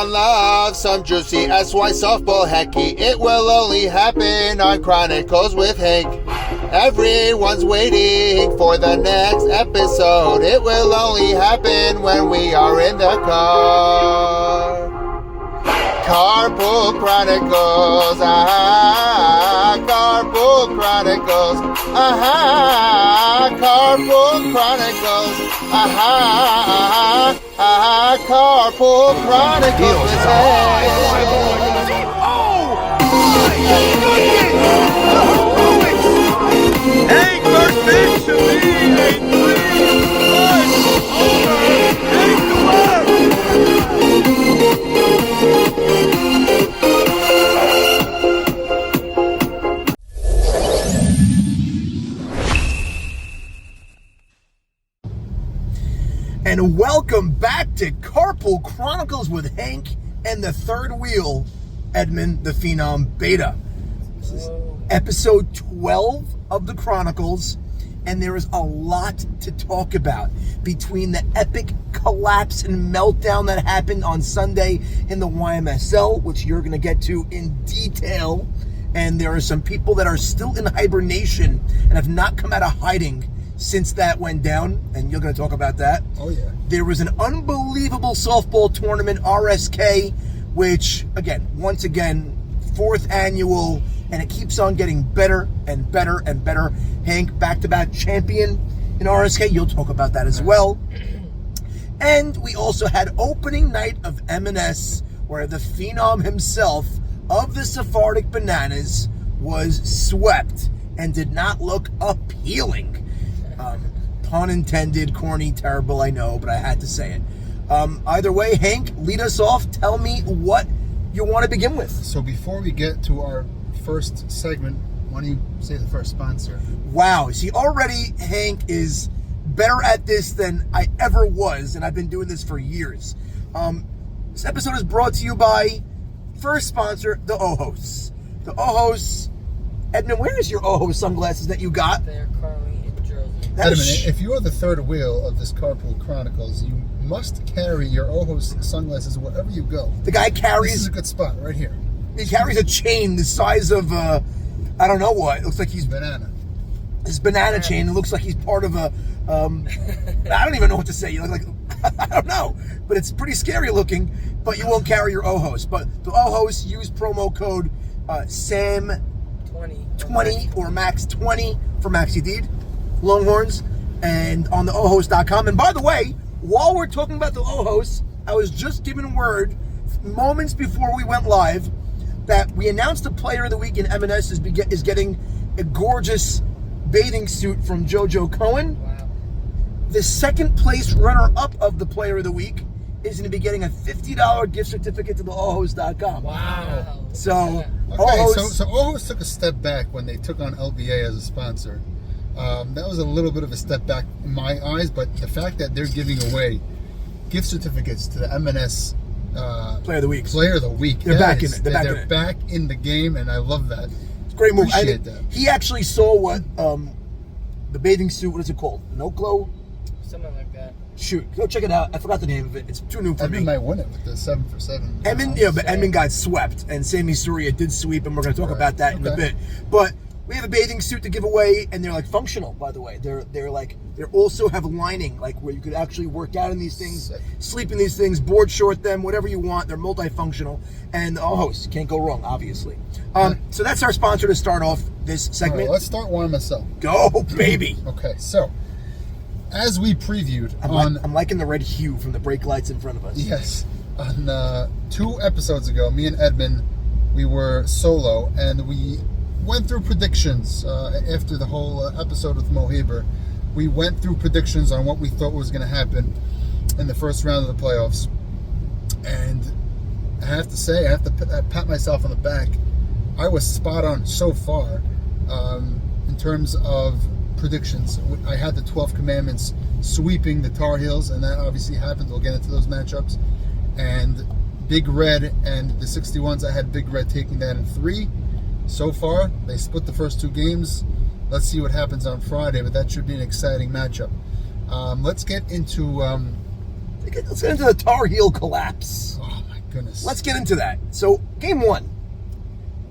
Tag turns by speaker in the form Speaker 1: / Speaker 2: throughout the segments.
Speaker 1: Everyone loves some juicy SY softball hecky. It will only happen on Chronicles with Hank. Everyone's waiting for the next episode. It will only happen when we are in the car. Carpool Chronicles, Carpool Chronicles, Carpool Chronicles, Carpool Chronicles.
Speaker 2: Hank first pitch to me, 8-3, over, Hank to work.
Speaker 3: And welcome back to Carpool Chronicles with Hank and the third wheel, Edmund, the Phenom, Beyda. This is episode 12 of the Chronicles, and there is a lot to talk about between the epic collapse and meltdown that happened on Sunday in the YMSL, which you're going to get to in detail, and there are some people that are still in hibernation and have not come out of hiding since that went down, and you're going to talk about that.
Speaker 4: Oh, yeah.
Speaker 3: There was an unbelievable softball tournament, RSK, which, again, once again, 4th annual, and it keeps on getting better and better and better. Hank, back-to-back champion in RSK. You'll talk about that as well. And we also had opening night of M&S, where the Phenom himself of the Sephardic Bananas was swept and did not look appealing. Pun intended, corny, terrible, I know, but I had to say it. Either way, Hank, lead us off. Tell me what you want to begin with.
Speaker 4: So before we get to our first segment, why don't you say the first sponsor?
Speaker 3: Wow. See, already Hank is better at this than I ever was, and I've been doing this for years. This episode is brought to you by first sponsor, the Ojos. The Ojos. Edmund, where is your Ojos sunglasses that you got?
Speaker 5: They're currently in Jersey.
Speaker 4: Edmund, if you are the third wheel of this Carpool Chronicles, you must carry your Ojos sunglasses wherever you go.
Speaker 3: The guy
Speaker 4: This
Speaker 3: carries...
Speaker 4: is a good spot, right here.
Speaker 3: He carries a chain the size of, I don't know what. It looks like he's...
Speaker 4: Banana.
Speaker 3: This banana chain. It looks like he's part of a... I don't even know what to say. You look like... I don't know. But it's pretty scary looking, but you won't carry your Ojos. But the Ojos, use promo code SAM20 or MAX20 for Maxi Deed, Longhorns, and on the Ojos.com. And by the way, while we're talking about the Ojos, I was just given word moments before we went live that we announced the player of the week in M&S is getting a gorgeous bathing suit from JoJo Cohen.
Speaker 5: Wow.
Speaker 3: The second place runner-up of the player of the week is going to be getting a $50 gift certificate to the Ojos.com.
Speaker 5: Wow.
Speaker 3: So,
Speaker 4: Okay,
Speaker 3: Ojos,
Speaker 4: so Ojos took a step back when they took on LBA as a sponsor. That was a little bit of a step back in my eyes, but the fact that they're giving away gift certificates to the M&S
Speaker 3: player of the week.
Speaker 4: Player of the week.
Speaker 3: They're back in it.
Speaker 4: They're back in the game, and I love that.
Speaker 3: It's a great move.
Speaker 4: Appreciate that.
Speaker 3: He actually saw what the bathing suit, what is it called? No glow?
Speaker 5: Something like that.
Speaker 3: Shoot, go check it out. I forgot the name of it. It's too new for
Speaker 4: Edmund
Speaker 3: me.
Speaker 4: might win it with the 7 for 7.
Speaker 3: Edmund, yeah, but Edmund got swept, and Sammy Seruya did sweep, and we're going to talk about that in a bit. But we have a bathing suit to give away, and they're like functional, by the way. They're also have lining, like where you could actually work out in these things, sleep in these things, board short them, whatever you want. They're multifunctional, and Ojos, can't go wrong, obviously. So that's our sponsor to start off this segment.
Speaker 4: All right, let's start YMSL.
Speaker 3: Go, baby!
Speaker 4: Okay, so as we previewed
Speaker 3: I'm liking the red hue from the brake lights in front of us.
Speaker 4: Yes, on 2 episodes ago, me and Edmund, we were solo, and we went through predictions after the whole episode with Mo Haber. We went through predictions on what we thought was going to happen in the first round of the playoffs. And I have to say, I have to pat myself on the back. I was spot on so far in terms of predictions. I had the 12 Commandments sweeping the Tar Heels, and that obviously happened. We'll get into those matchups. And Big Red and the 61s, I had Big Red taking that in 3. So far, they split the first 2 games. Let's see what happens on Friday, but that should be an exciting matchup. Let's get into
Speaker 3: the Tar Heel collapse.
Speaker 4: Oh my goodness.
Speaker 3: Let's get into that. So, game one.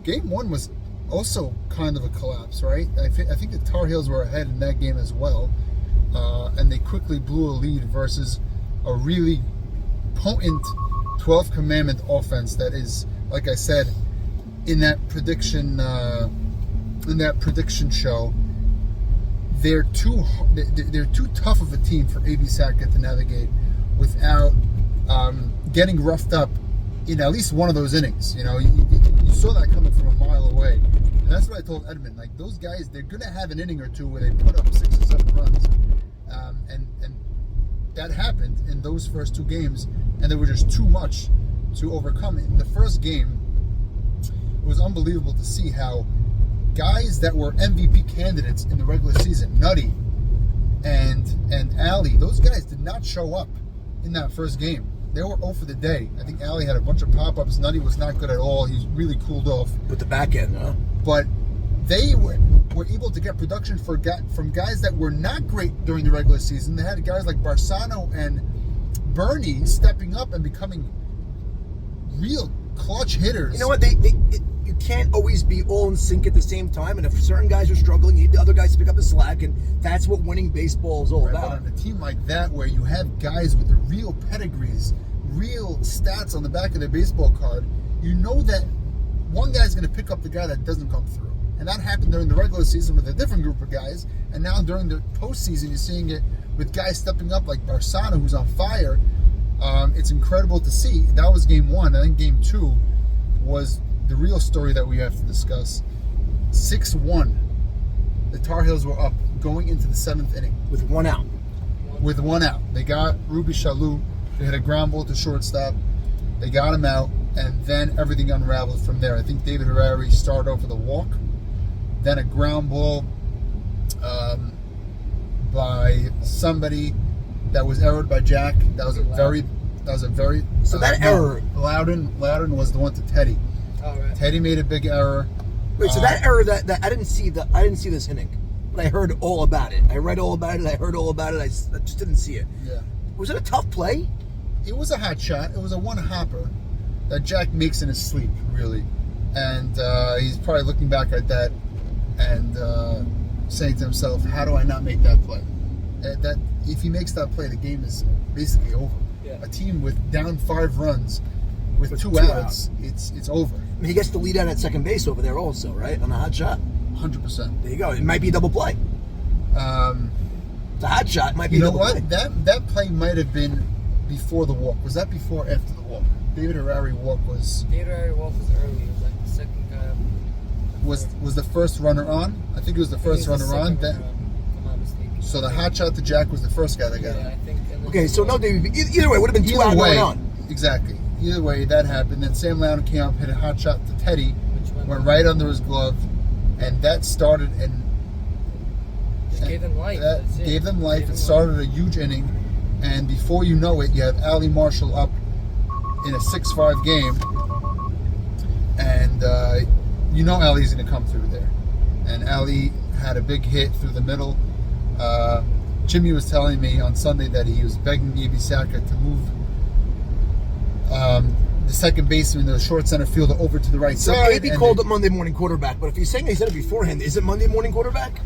Speaker 4: Game one was also kind of a collapse, right? I think the Tar Heels were ahead in that game as well. And they quickly blew a lead versus a really potent 12th Commandment offense that is, like I said, in that prediction show, they're too tough of a team for AB Sackett to navigate without getting roughed up in at least one of those innings. You know, you saw that coming from a mile away. And that's what I told Edmund. Like, those guys, they're going to have an inning or two where they put up 6 or 7 runs. And that happened in those first 2 games, and they were just too much to overcome it. In the first game, it was unbelievable to see how guys that were MVP candidates in the regular season, Nutty and Ali, those guys did not show up in that first game. They were 0 for the day. I think Ali had a bunch of pop-ups. Nutty was not good at all. He really cooled off.
Speaker 3: With the back end, huh?
Speaker 4: But they were able to get production from guys that were not great during the regular season. They had guys like Barsano and Bernie stepping up and becoming real clutch hitters.
Speaker 3: You know what? You can't always be all in sync at the same time, and if certain guys are struggling, you need the other guys to pick up the slack, and that's what winning baseball is all
Speaker 4: Right,
Speaker 3: about.
Speaker 4: but on a team like that, where you have guys with the real pedigrees, real stats on the back of their baseball card, you know that one guy's going to pick up the guy that doesn't come through. And that happened during the regular season with a different group of guys, and now during the postseason, you're seeing it with guys stepping up like Barsano, who's on fire. It's incredible to see. That was game one. I think game two was the real story that we have to discuss. 6-1. The Tar Heels were up going into the 7th inning.
Speaker 3: With 1 out.
Speaker 4: With 1 out. They got Ruby Shalou. They hit a ground ball to shortstop. They got him out, and then everything unraveled from there. I think David Harari started off with a walk, then a ground ball by somebody that was errored by Jack. That was a very
Speaker 3: So that error.
Speaker 4: Loudon was the one to Teddy.
Speaker 5: All right.
Speaker 4: Teddy made a big error.
Speaker 3: Wait, so that error that I didn't see this inning, but I heard all about it. I read all about it. I heard all about it. I just didn't see it.
Speaker 4: Yeah.
Speaker 3: Was it a tough play?
Speaker 4: It was a hot shot. It was a one-hopper that Jack makes in his sleep, really. And he's probably looking back at that and saying to himself, how do I not make that play? That if he makes that play, the game is basically over.
Speaker 5: Yeah.
Speaker 4: A team with down 5 runs with 2
Speaker 3: 2
Speaker 4: outs, it's over.
Speaker 3: I mean, he gets the lead out at second base over there also, right? On a hot shot.
Speaker 4: 100%.
Speaker 3: There you go. It might be a double play. It's a hot shot. It might be
Speaker 4: You
Speaker 3: a
Speaker 4: know
Speaker 3: double
Speaker 4: what?
Speaker 3: play.
Speaker 4: That play might have been before the walk. Was that before or after the walk? David Harari walk was
Speaker 5: David Wolf was early. He was like the second guy up.
Speaker 4: was the first runner on. I think it was the first runner on.
Speaker 5: If I'm not mistaken.
Speaker 4: So the hot shot to Jack was the first guy that got
Speaker 5: Yeah,
Speaker 4: it.
Speaker 5: I think.
Speaker 3: Okay, so no, David. Either way, it would have been 2 out
Speaker 4: Either way,
Speaker 3: going on.
Speaker 4: exactly. Either way, that happened. Then Sam Loudon came up, hit a hot shot to Teddy,
Speaker 5: Which
Speaker 4: went right under his glove, and that started and
Speaker 5: Just gave them life.
Speaker 4: that
Speaker 5: That's it.
Speaker 4: gave them life.
Speaker 5: Gave
Speaker 4: It
Speaker 5: them
Speaker 4: started a huge inning, and before you know it, you have Ali Marshall up in a 6-5 game, and you know Ali's going to come through there. And Ali had a big hit through the middle. Jimmy was telling me on Sunday that he was begging AB Sackett to move the second baseman, the short center fielder, over to the right
Speaker 3: So
Speaker 4: side.
Speaker 3: AB
Speaker 4: and
Speaker 3: called
Speaker 4: then-
Speaker 3: it Monday morning quarterback, but if he's saying he said it beforehand, is it Monday morning quarterback?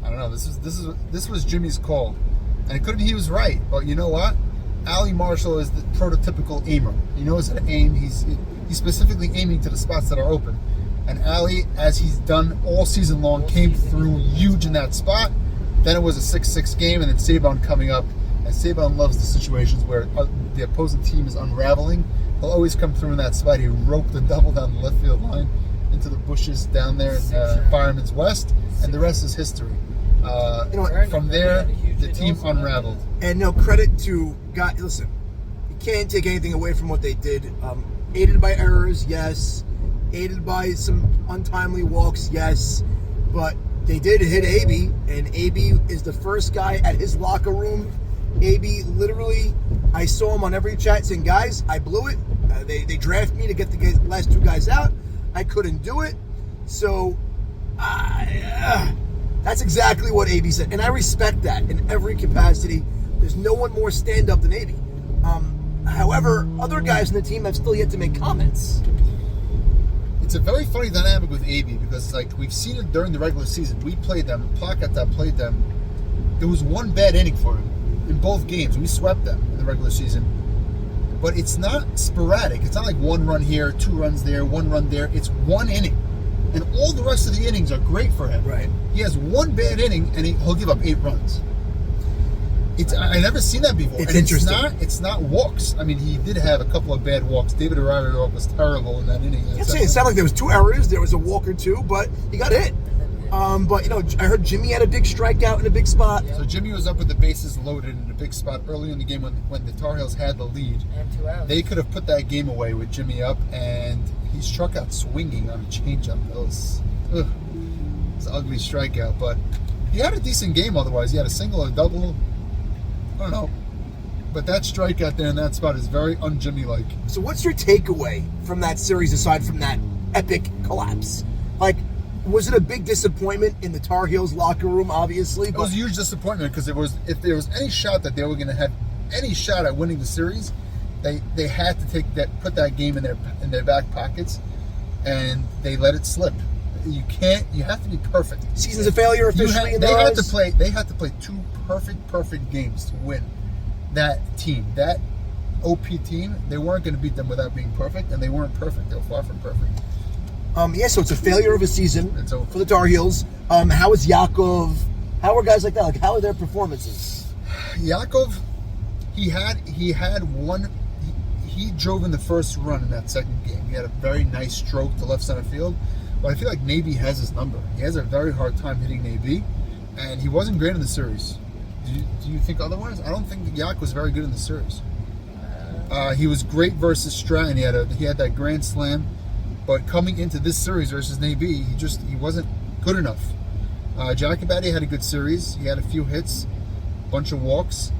Speaker 4: I don't know. This was Jimmy's call, and it could be he was right. But you know what? Ali Marshall is the prototypical aimer. He knows how to aim. He's specifically aiming to the spots that are open. And Ali, as he's done all season long, came through huge in that spot. Then it was a 6-6 game, and then Saban coming up. And Saban loves the situations where the opposing team is unraveling. He'll always come through in that spot. He roped a double down the left field line into the bushes down there in Fireman's West, and the rest is history.
Speaker 3: You know what?
Speaker 4: From there, the team unraveled.
Speaker 3: And no credit to guys. Listen, you can't take anything away from what they did. Aided by errors, yes. Aided by some untimely walks, yes. But they did hit AB, and AB is the first guy at his locker room. AB literally, I saw him on every chat saying, guys, I blew it. They drafted me to get the last 2 guys out. I couldn't do it. So, that's exactly what AB said. And I respect that in every capacity. There's no one more stand-up than AB. However, other guys in the team have still yet to make comments.
Speaker 4: It's a very funny dynamic with AB because, like, we've seen it during the regular season. We played them. Plakata played them. It was one bad inning for him in both games. We swept them in the regular season. But it's not sporadic. It's not like 1 run here, 2 runs there, 1 run there. It's 1 inning. And all the rest of the innings are great for him.
Speaker 3: Right.
Speaker 4: He has 1 bad inning, and he'll give up 8 runs. I never seen that before.
Speaker 3: It's
Speaker 4: and
Speaker 3: interesting.
Speaker 4: It's not walks. I mean, he did have a couple of bad walks. David Arroyo was terrible in that inning.
Speaker 3: It sounded like there was 2 errors. There was a walk or 2, but he got hit. But, you know, I heard Jimmy had a big strikeout in a big spot.
Speaker 4: So Jimmy was up with the bases loaded in a big spot early in the game when the Tar Heels had the lead.
Speaker 5: And 2 outs.
Speaker 4: They could have put that game away with Jimmy up, and he struck out swinging on a changeup. It was an ugly strikeout, but he had a decent game otherwise. He had a single, a double. I don't know. But that strikeout there in that spot is very un-Jimmy-like.
Speaker 3: So what's your takeaway from that series aside from that epic collapse? Like, was it a big disappointment in the Tar Heels locker room, obviously?
Speaker 4: It was a huge disappointment because if there was any shot that they were going to have any shot at winning the series, they had to put that game in their back pockets, and they let it slip. You have to be perfect.
Speaker 3: Season's a failure officially in their eyes?
Speaker 4: They had to play 2 perfect games to win that team. That OP team, they weren't going to beat them without being perfect, and they weren't perfect. They were far from perfect.
Speaker 3: So it's a failure of a season
Speaker 4: It's over.
Speaker 3: for the Tar Heels. How is Yakov? How are guys like that? Like, how are their performances?
Speaker 4: Yakov, he drove in the first run in that second game. He had a very nice stroke to left center field, but I feel like Naby has his number. He has a very hard time hitting Naby, and he wasn't great in the series. Do you think otherwise? I don't think Yak was very good in the series. He was great versus Stratton. He had that grand slam, but coming into this series versus Naby, he wasn't good enough. Jack Abady had a good series. He had a few hits, a bunch of walks,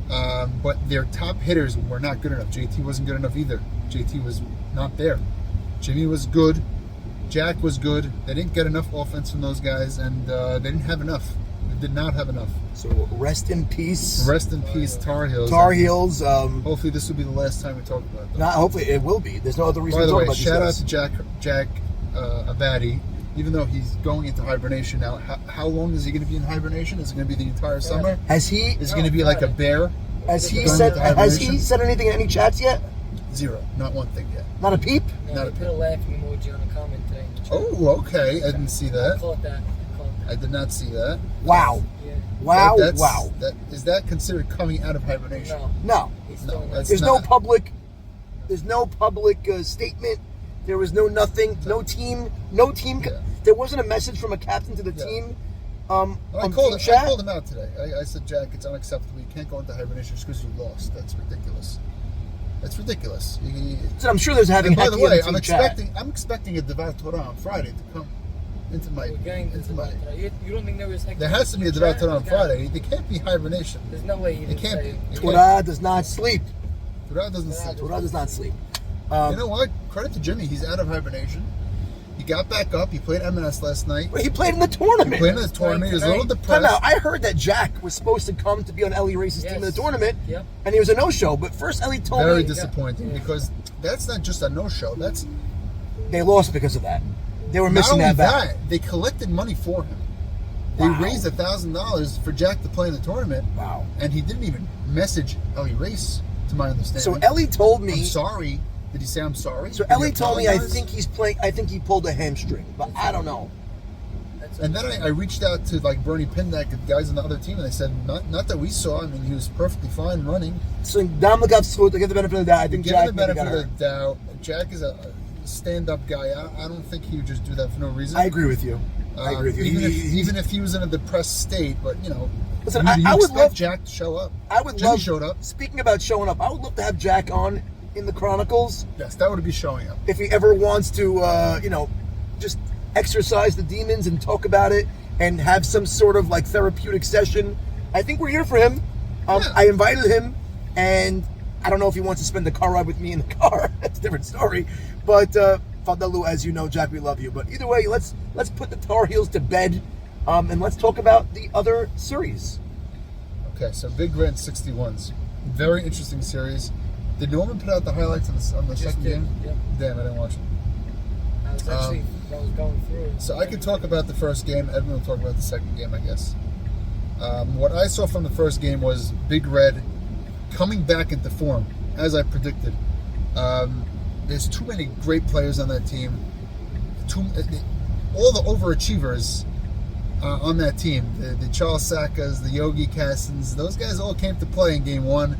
Speaker 4: but their top hitters were not good enough. JT wasn't good enough either. JT was not there. Jimmy was good. Jack was good. They didn't get enough offense from those guys, and they didn't have enough. They did not have enough.
Speaker 3: So rest in peace.
Speaker 4: Rest in peace, Tar Heels.
Speaker 3: Tar Heels.
Speaker 4: Hopefully this will be the last time we talk about them.
Speaker 3: Hopefully it will be. There's no other reason
Speaker 4: By
Speaker 3: to
Speaker 4: the
Speaker 3: talk
Speaker 4: way,
Speaker 3: about these
Speaker 4: shout out
Speaker 3: guys.
Speaker 4: to Jack Abady. Even though he's going into hibernation now, how long is he going to be in hibernation? Is it going to be the entire summer?
Speaker 3: Has he?
Speaker 4: Is it going to be like a bear?
Speaker 3: Has he
Speaker 4: Going
Speaker 3: said?
Speaker 4: into
Speaker 3: Has he
Speaker 4: hibernation?
Speaker 3: said anything in any chats yet?
Speaker 4: 0. Not one thing yet.
Speaker 3: Not a peep.
Speaker 5: No,
Speaker 4: Not
Speaker 5: he
Speaker 4: a
Speaker 5: put
Speaker 4: bit.
Speaker 5: a laughing emoji on a comment today.
Speaker 4: Oh, okay. I didn't see
Speaker 5: I
Speaker 4: that.
Speaker 5: caught that.
Speaker 4: I did not see that.
Speaker 3: Wow.
Speaker 5: Yeah.
Speaker 3: Wow.
Speaker 4: That's-
Speaker 3: Wow.
Speaker 4: Is that considered coming out of hibernation?
Speaker 5: No.
Speaker 3: No.
Speaker 5: He's
Speaker 4: No,
Speaker 5: still
Speaker 4: that's
Speaker 3: There's
Speaker 4: not.
Speaker 3: no public. There's no public statement. There was no nothing. No team. No team.
Speaker 4: Yeah.
Speaker 3: There wasn't a message from a captain to the
Speaker 4: Yeah.
Speaker 3: team.
Speaker 4: I
Speaker 3: on
Speaker 4: called
Speaker 3: team chat.
Speaker 4: him out today. I said, Jack, it's unacceptable. You can't go into hibernation just because you lost. That's ridiculous. That's ridiculous.
Speaker 3: So I'm sure there's having.
Speaker 4: And by the
Speaker 3: Hecky on
Speaker 4: way,
Speaker 3: team chat.
Speaker 4: I'm expecting a Devat Torah on Friday to come into my.
Speaker 5: We're getting into
Speaker 4: my.
Speaker 5: that. You don't think there was like
Speaker 4: There has to be a Devat Torah on Friday. There can't be hibernation.
Speaker 5: There's no way he
Speaker 4: It
Speaker 5: didn't
Speaker 4: can't
Speaker 5: say
Speaker 4: be.
Speaker 5: it.
Speaker 3: Torah does not sleep.
Speaker 4: Torah doesn't sleep.
Speaker 3: Torah does not sleep.
Speaker 4: You know what? Credit to Jimmy. He's out of hibernation. He got back up. He played M&S last night.
Speaker 3: But he played in the tournament.
Speaker 4: He played in the tournament. He was a little
Speaker 3: Time
Speaker 4: depressed.
Speaker 3: out. I heard that Jack was supposed to come to be on Ellie Race's team in the
Speaker 5: Yes.
Speaker 3: tournament,
Speaker 5: Yep.
Speaker 3: and he was a no-show. But first, Ellie told
Speaker 4: Very
Speaker 3: me
Speaker 4: disappointing because that's not just a no-show. That's
Speaker 3: they lost because of that. They were
Speaker 4: not
Speaker 3: missing
Speaker 4: only
Speaker 3: that back.
Speaker 4: that. They collected money for him. They
Speaker 3: Wow.
Speaker 4: raised $1,000 for Jack to play in the tournament.
Speaker 3: Wow.
Speaker 4: And he didn't even message Ellie Race, to my understanding.
Speaker 3: So Ellie told me.
Speaker 4: I'm sorry. Did he say I'm sorry?
Speaker 3: So
Speaker 4: Did he
Speaker 3: Ellie told me I
Speaker 4: apologize?
Speaker 3: think he's playing. I think he pulled a hamstring, but I don't know.
Speaker 5: That's
Speaker 4: And then I reached out to like Bernie Pindack, the guys on the other team, and they said not that we saw. I mean, he was perfectly fine running.
Speaker 3: So Dom Legov to get the benefit of the doubt. I think
Speaker 4: Give
Speaker 3: Jack
Speaker 4: him the
Speaker 3: maybe
Speaker 4: benefit
Speaker 3: got
Speaker 4: of
Speaker 3: hurt.
Speaker 4: the doubt. Jack is a stand-up guy. I don't think he would just do that for no reason.
Speaker 3: I agree with you. I agree with you.
Speaker 4: Even if he was in a depressed state, but you know,
Speaker 3: Listen,
Speaker 4: you
Speaker 3: I would
Speaker 4: expect
Speaker 3: love
Speaker 4: Jack to show up.
Speaker 3: I would
Speaker 4: Jimmy
Speaker 3: love.
Speaker 4: showed up.
Speaker 3: Speaking about showing up, I would love to have Jack on in the Chronicles
Speaker 4: Yes, that would be showing up.
Speaker 3: if he ever wants to, just exercise the demons and talk about it and have some sort of like therapeutic session. I think we're here for him.
Speaker 4: Yeah.
Speaker 3: I invited him, and I don't know if he wants to spend the car ride with me in the car. That's a different story. But Vandelay, as you know, Jack, we love you. But either way, let's put the Tar Heels to bed, and let's talk about the other series.
Speaker 4: Okay, so Big Red 61s. Very interesting series. Did Norman put out the highlights on the
Speaker 5: Just
Speaker 4: second
Speaker 5: did,
Speaker 4: game?
Speaker 5: yeah.
Speaker 4: Damn, I didn't watch it.
Speaker 5: I was actually I was going through it.
Speaker 4: So I could talk about the first game. Edmund will talk about the second game, I guess. What I saw from the first game was Big Red coming back into form, as I predicted. There's too many great players on that team. All the overachievers on that team. The Charles Sakas, the Yogi Cassins, those guys all came to play in game one.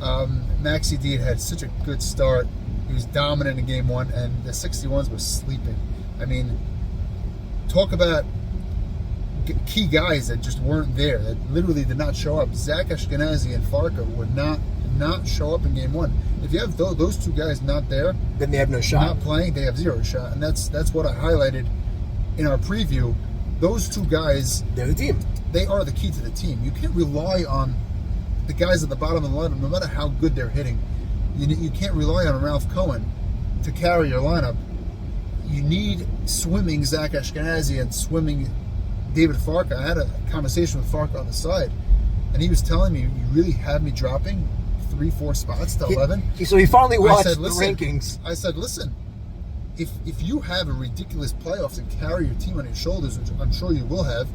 Speaker 4: Maxi Deed had such a good start. He was dominant in game one, and the 61s were sleeping. I mean, talk about key guys that just weren't there, that literally did not show up. Zach Ashkenazi and Farka would not show up in game one. If you have those two guys not there,
Speaker 3: then they have no shot.
Speaker 4: Not playing, they have zero shot, and that's what I highlighted in our preview. Those two guys,
Speaker 3: They're the team.
Speaker 4: They are the key to the team. You can't rely on the guys at the bottom of the lineup, no matter how good they're hitting. You can't rely on Ralph Cohen to carry your lineup. You need swimming Zach Ashkenazi and swimming David Farka. I had a conversation with Farka on the side, and he was telling me, you really have me dropping 3-4 spots to 11.
Speaker 3: So he finally watched
Speaker 4: said,
Speaker 3: the
Speaker 4: "Listen,"
Speaker 3: rankings.
Speaker 4: I said, listen, if you have a ridiculous playoffs and carry your team on your shoulders, which I'm sure you will have,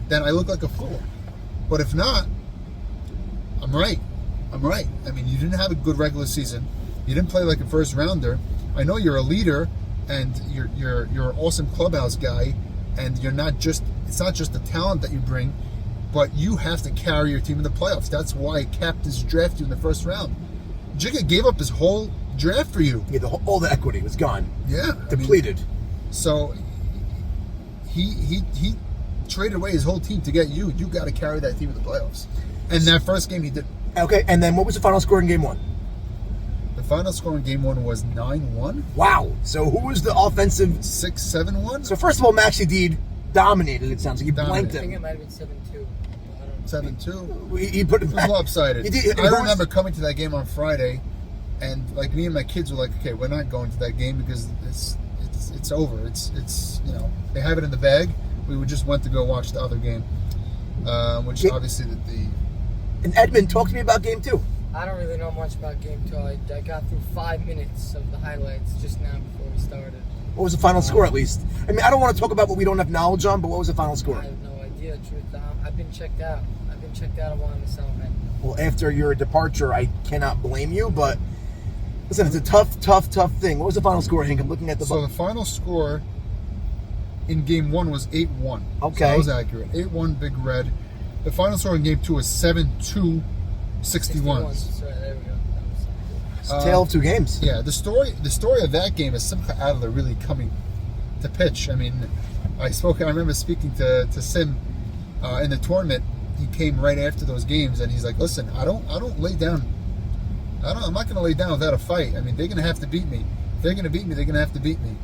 Speaker 4: then I look like a fool. But if not, I'm right. I mean, you didn't have a good regular season. You didn't play like a first rounder. I know you're a leader and you're an awesome clubhouse guy, and it's not just the talent that you bring, but you have to carry your team in the playoffs. That's why captains draft you in the first round. Jigga gave up his whole draft for you.
Speaker 3: Yeah, all the equity was gone.
Speaker 4: Yeah,
Speaker 3: Depleted.
Speaker 4: So he traded away his whole team to get you. You got to carry that team in the playoffs. And that first game he did.
Speaker 3: Okay, and then what was the final score in game one?
Speaker 4: The final score in game one was 9-1.
Speaker 3: Wow. So who was the offensive?
Speaker 4: 6-7-1.
Speaker 3: So first of all, Maxi Deed dominated. It sounds like he blanked
Speaker 5: I think it
Speaker 3: him.
Speaker 5: might have been 7-2. I don't know.
Speaker 4: 7-2.
Speaker 3: He put
Speaker 4: It was lopsided.
Speaker 3: He did-
Speaker 4: I remember coming to that game on Friday, and like me and my kids were like, okay, we're not going to that game because it's over. It's they have it in the bag. We just went to go watch the other game, which obviously the.
Speaker 3: And Edmund, talk to me about game two.
Speaker 5: I don't really know much about game 2. I got through 5 minutes of the highlights just now before we started.
Speaker 3: What was the final score, at least? I mean, I don't want to talk about what we don't have knowledge on, but what was the final score?
Speaker 5: I have no idea, truth. I've been checked out. I've been checked out of YMSL, man.
Speaker 3: Well, after your departure, I cannot blame you, but listen, it's a tough thing. What was the final score, Hank? I'm looking at the
Speaker 4: So the final score in game one was 8-1.
Speaker 3: Okay.
Speaker 4: So that was accurate. 8-1 Big Red. The final score in game two was 7-2 61s.
Speaker 5: Right, there we go.
Speaker 3: It's a tale of two games.
Speaker 4: Yeah, the story of that game is Simcha Adler really coming to pitch. I mean, I remember speaking to Sim in the tournament. He came right after those games, and he's like, "Listen, I don't lay down. I'm not going to lay down without a fight. I mean, they're going to have to beat me. If they're going to beat me, they're going to have to beat me."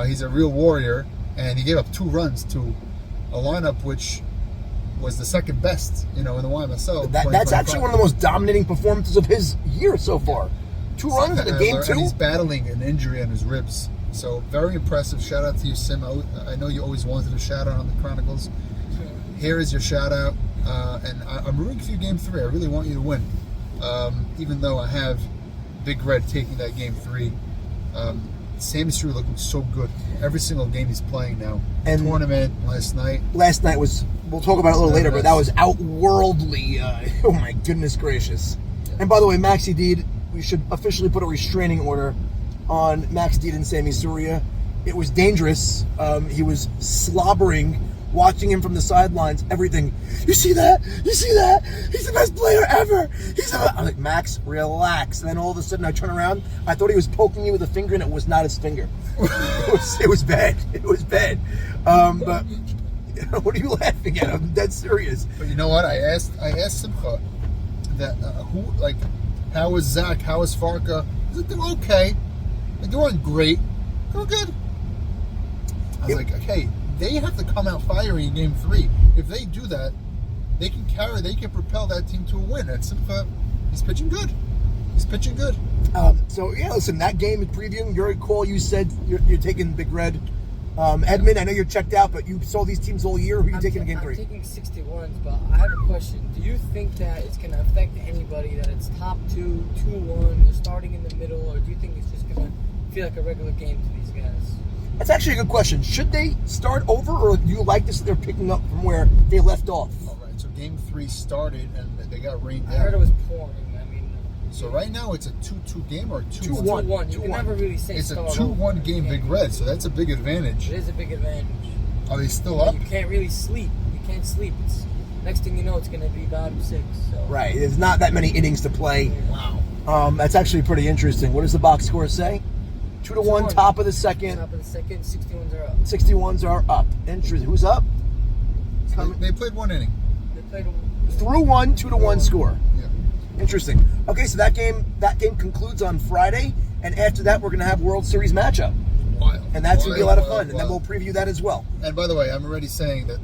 Speaker 4: He's a real warrior, and he gave up 2 runs to a lineup which was the second best, in the YMSL.
Speaker 3: That's actually one of the most dominating performances of his year so far. 2 runs in the game
Speaker 4: And
Speaker 3: two.
Speaker 4: he's battling an injury on his ribs. So very impressive. Shout out to you, Sim. I know you always wanted a shout out on the Chronicles. Here is your shout out. And I'm rooting for you game 3. I really want you to win. Even though I have Big Red taking that game 3. Sammy Seruya looking so good. Every single game he's playing now.
Speaker 3: And
Speaker 4: tournament last night.
Speaker 3: Last night was, we'll talk about it a little later, but that was outworldly. Oh my goodness gracious. And by the way, Maxi Deed, we should officially put a restraining order on Max Deed and Sammy Seruya. It was dangerous. He was slobbering, watching him from the sidelines, everything. You see that? You see that? He's the best player ever. I'm like, Max, relax. And then all of a sudden I turn around. I thought he was poking me with a finger, and it was not his finger. It was bad. It was bad. But what are you laughing at? I'm dead serious.
Speaker 4: But you know what? I asked Simcha that how was Zach? How was Farka? He's like, they're okay. Like, they weren't great. They were good. I was like, okay, they have to come out firing in game 3. If they do that, they can propel that team to a win. And Simcha, he's pitching good. So yeah, listen, that game in previewing your call, you said you're taking Big Red.
Speaker 3: Edmund, I know you're checked out, but you saw these teams all year. Who are you taking in Game 3?
Speaker 5: I'm taking 61s, but I have a question. Do you think that it's going to affect anybody, that it's top 2, 2-1, they're starting in the middle, or do you think it's just going to feel like a regular game to these guys?
Speaker 3: That's actually a good question. Should they start over, or do you like this that they're picking up from where they left off?
Speaker 4: All right, so Game 3 started, and they got rained
Speaker 5: I
Speaker 4: out.
Speaker 5: heard it was pouring. I mean,
Speaker 4: So right now it's a 2-2 game or
Speaker 3: 2-1.
Speaker 5: 2-1. You can never really say
Speaker 4: It's a
Speaker 5: start
Speaker 4: 2-1
Speaker 5: over.
Speaker 4: game, Big Red, so that's a big advantage.
Speaker 5: It is a big advantage.
Speaker 4: Are they still
Speaker 5: But
Speaker 4: up?
Speaker 5: you can't really sleep. You can't sleep. Next thing you know, it's going to be bottom 6. So.
Speaker 3: Right. There's not that many innings to play.
Speaker 4: Wow.
Speaker 3: That's actually pretty interesting. What does the box score say? 2-1, top of the second.
Speaker 5: Top of the second, 61s are up.
Speaker 3: 61s are up. Interesting. Who's up?
Speaker 4: They played 1 inning.
Speaker 5: They played
Speaker 3: Through 1, 2-1 score.
Speaker 4: Yeah.
Speaker 3: Interesting. Okay, so that game concludes on Friday, and after that, we're going to have World Series matchup,
Speaker 4: Wild.
Speaker 3: and that's going to be a lot of fun.
Speaker 4: Wild.
Speaker 3: And then we'll preview that as well.
Speaker 4: And by the way, I'm already saying that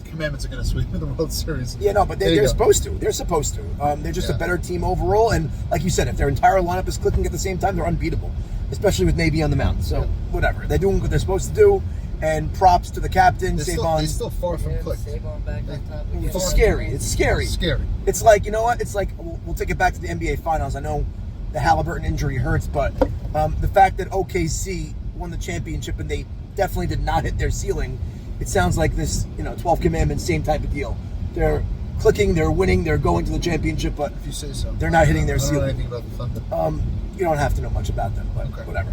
Speaker 4: Commandments are going to sweep the World Series.
Speaker 3: Yeah, no, but they're supposed to. They're supposed to. They're just a better team overall, and like you said, if their entire lineup is clicking at the same time, they're unbeatable, especially with Navy on the mound. So whatever, they're doing what they're supposed to do. And props to the captain, Savon.
Speaker 4: They're still far from clicked.
Speaker 5: Savon back on top again.
Speaker 3: It's scary. It's scary.
Speaker 4: It's scary.
Speaker 3: It's like, you know what? It's like, we'll take it back to the NBA Finals. I know the Halliburton injury hurts, but the fact that OKC won the championship and they definitely did not hit their ceiling, it sounds like this, 12 Commandments, same type of deal. They're clicking, they're winning, they're going to the championship, but
Speaker 4: If you say so.
Speaker 3: they're not hitting their
Speaker 4: I don't know
Speaker 3: ceiling.
Speaker 4: anything about the Thunder.
Speaker 3: You don't have to know much about them, but
Speaker 4: Okay.
Speaker 3: whatever.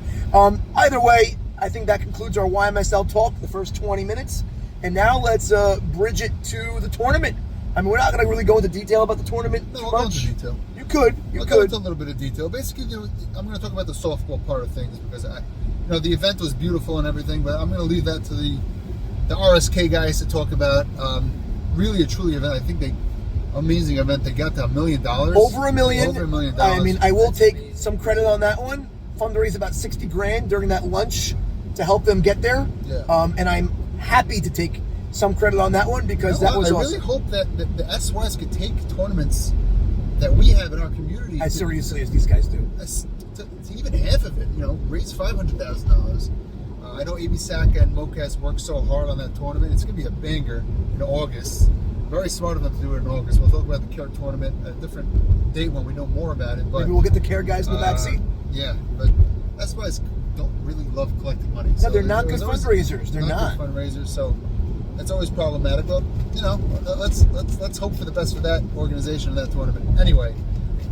Speaker 3: Either way, I think that concludes our YMSL talk, the first 20 minutes. And now let's bridge it to the tournament. I mean, we're not going to really go into detail about the tournament
Speaker 4: No,
Speaker 3: too
Speaker 4: I'll go
Speaker 3: much.
Speaker 4: into detail.
Speaker 3: You could.
Speaker 4: I'll go into a little bit of detail. Basically, I'm going to talk about the softball part of things because the event was beautiful and everything, but I'm going to leave that to the RSK guys to talk about. Really a truly event. I think amazing event. They got to $1 million.
Speaker 3: Over $1 million.
Speaker 4: Over $1 million.
Speaker 3: I mean, I will
Speaker 5: That's
Speaker 3: take
Speaker 5: amazing.
Speaker 3: some credit on that one. Fundraised about $60,000 during that lunch to help them get there.
Speaker 4: Yeah.
Speaker 3: And I'm happy to take some credit on that one because that was
Speaker 4: I
Speaker 3: awesome.
Speaker 4: really hope that the SYs could take tournaments that we have in our community
Speaker 3: As seriously as these guys do.
Speaker 4: to even half of it, raise $500,000. I know ABSAC and MOCAS worked so hard on that tournament. It's going to be a banger in August. Very smart of them to do it in August. We'll talk about the CARE tournament at a different date when we know more about it. But
Speaker 3: Maybe we'll get the care guys in the back seat.
Speaker 4: Yeah, but SYs don't really love collecting money.
Speaker 3: No, they're not good fundraisers. They're not.
Speaker 4: Good fundraisers, so that's always problematic. But let's hope for the best for that organization and that tournament. Anyway,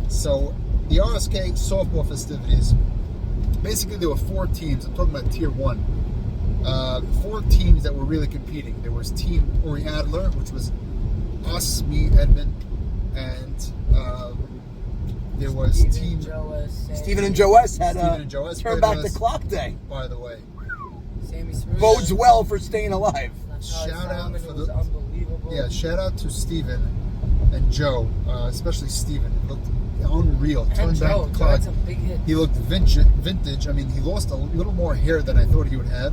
Speaker 4: so the RSK softball festivities. Basically, there were 4 teams. I'm talking about Tier 1. 4 teams that were really competing. There was Team Ori Adler, which was us, me, Edmund, and there was Team
Speaker 3: Stephen and Joe S. had
Speaker 4: Stephen and Joe S.
Speaker 3: turn
Speaker 4: played
Speaker 3: back
Speaker 4: with
Speaker 3: the
Speaker 4: us,
Speaker 3: clock day.
Speaker 4: by the way.
Speaker 5: Sammy Seruya.
Speaker 3: Bodes well for staying alive.
Speaker 4: Shout out
Speaker 5: It
Speaker 4: for
Speaker 5: was unbelievable.
Speaker 4: Yeah, shout out to Stephen and Joe, especially Stephen. He looked unreal.
Speaker 5: And
Speaker 4: Turned back
Speaker 5: Joe,
Speaker 4: the
Speaker 5: Joe
Speaker 4: clock.
Speaker 5: had some big hits.
Speaker 4: He looked vintage. I mean, he lost a little more hair than I thought he would have.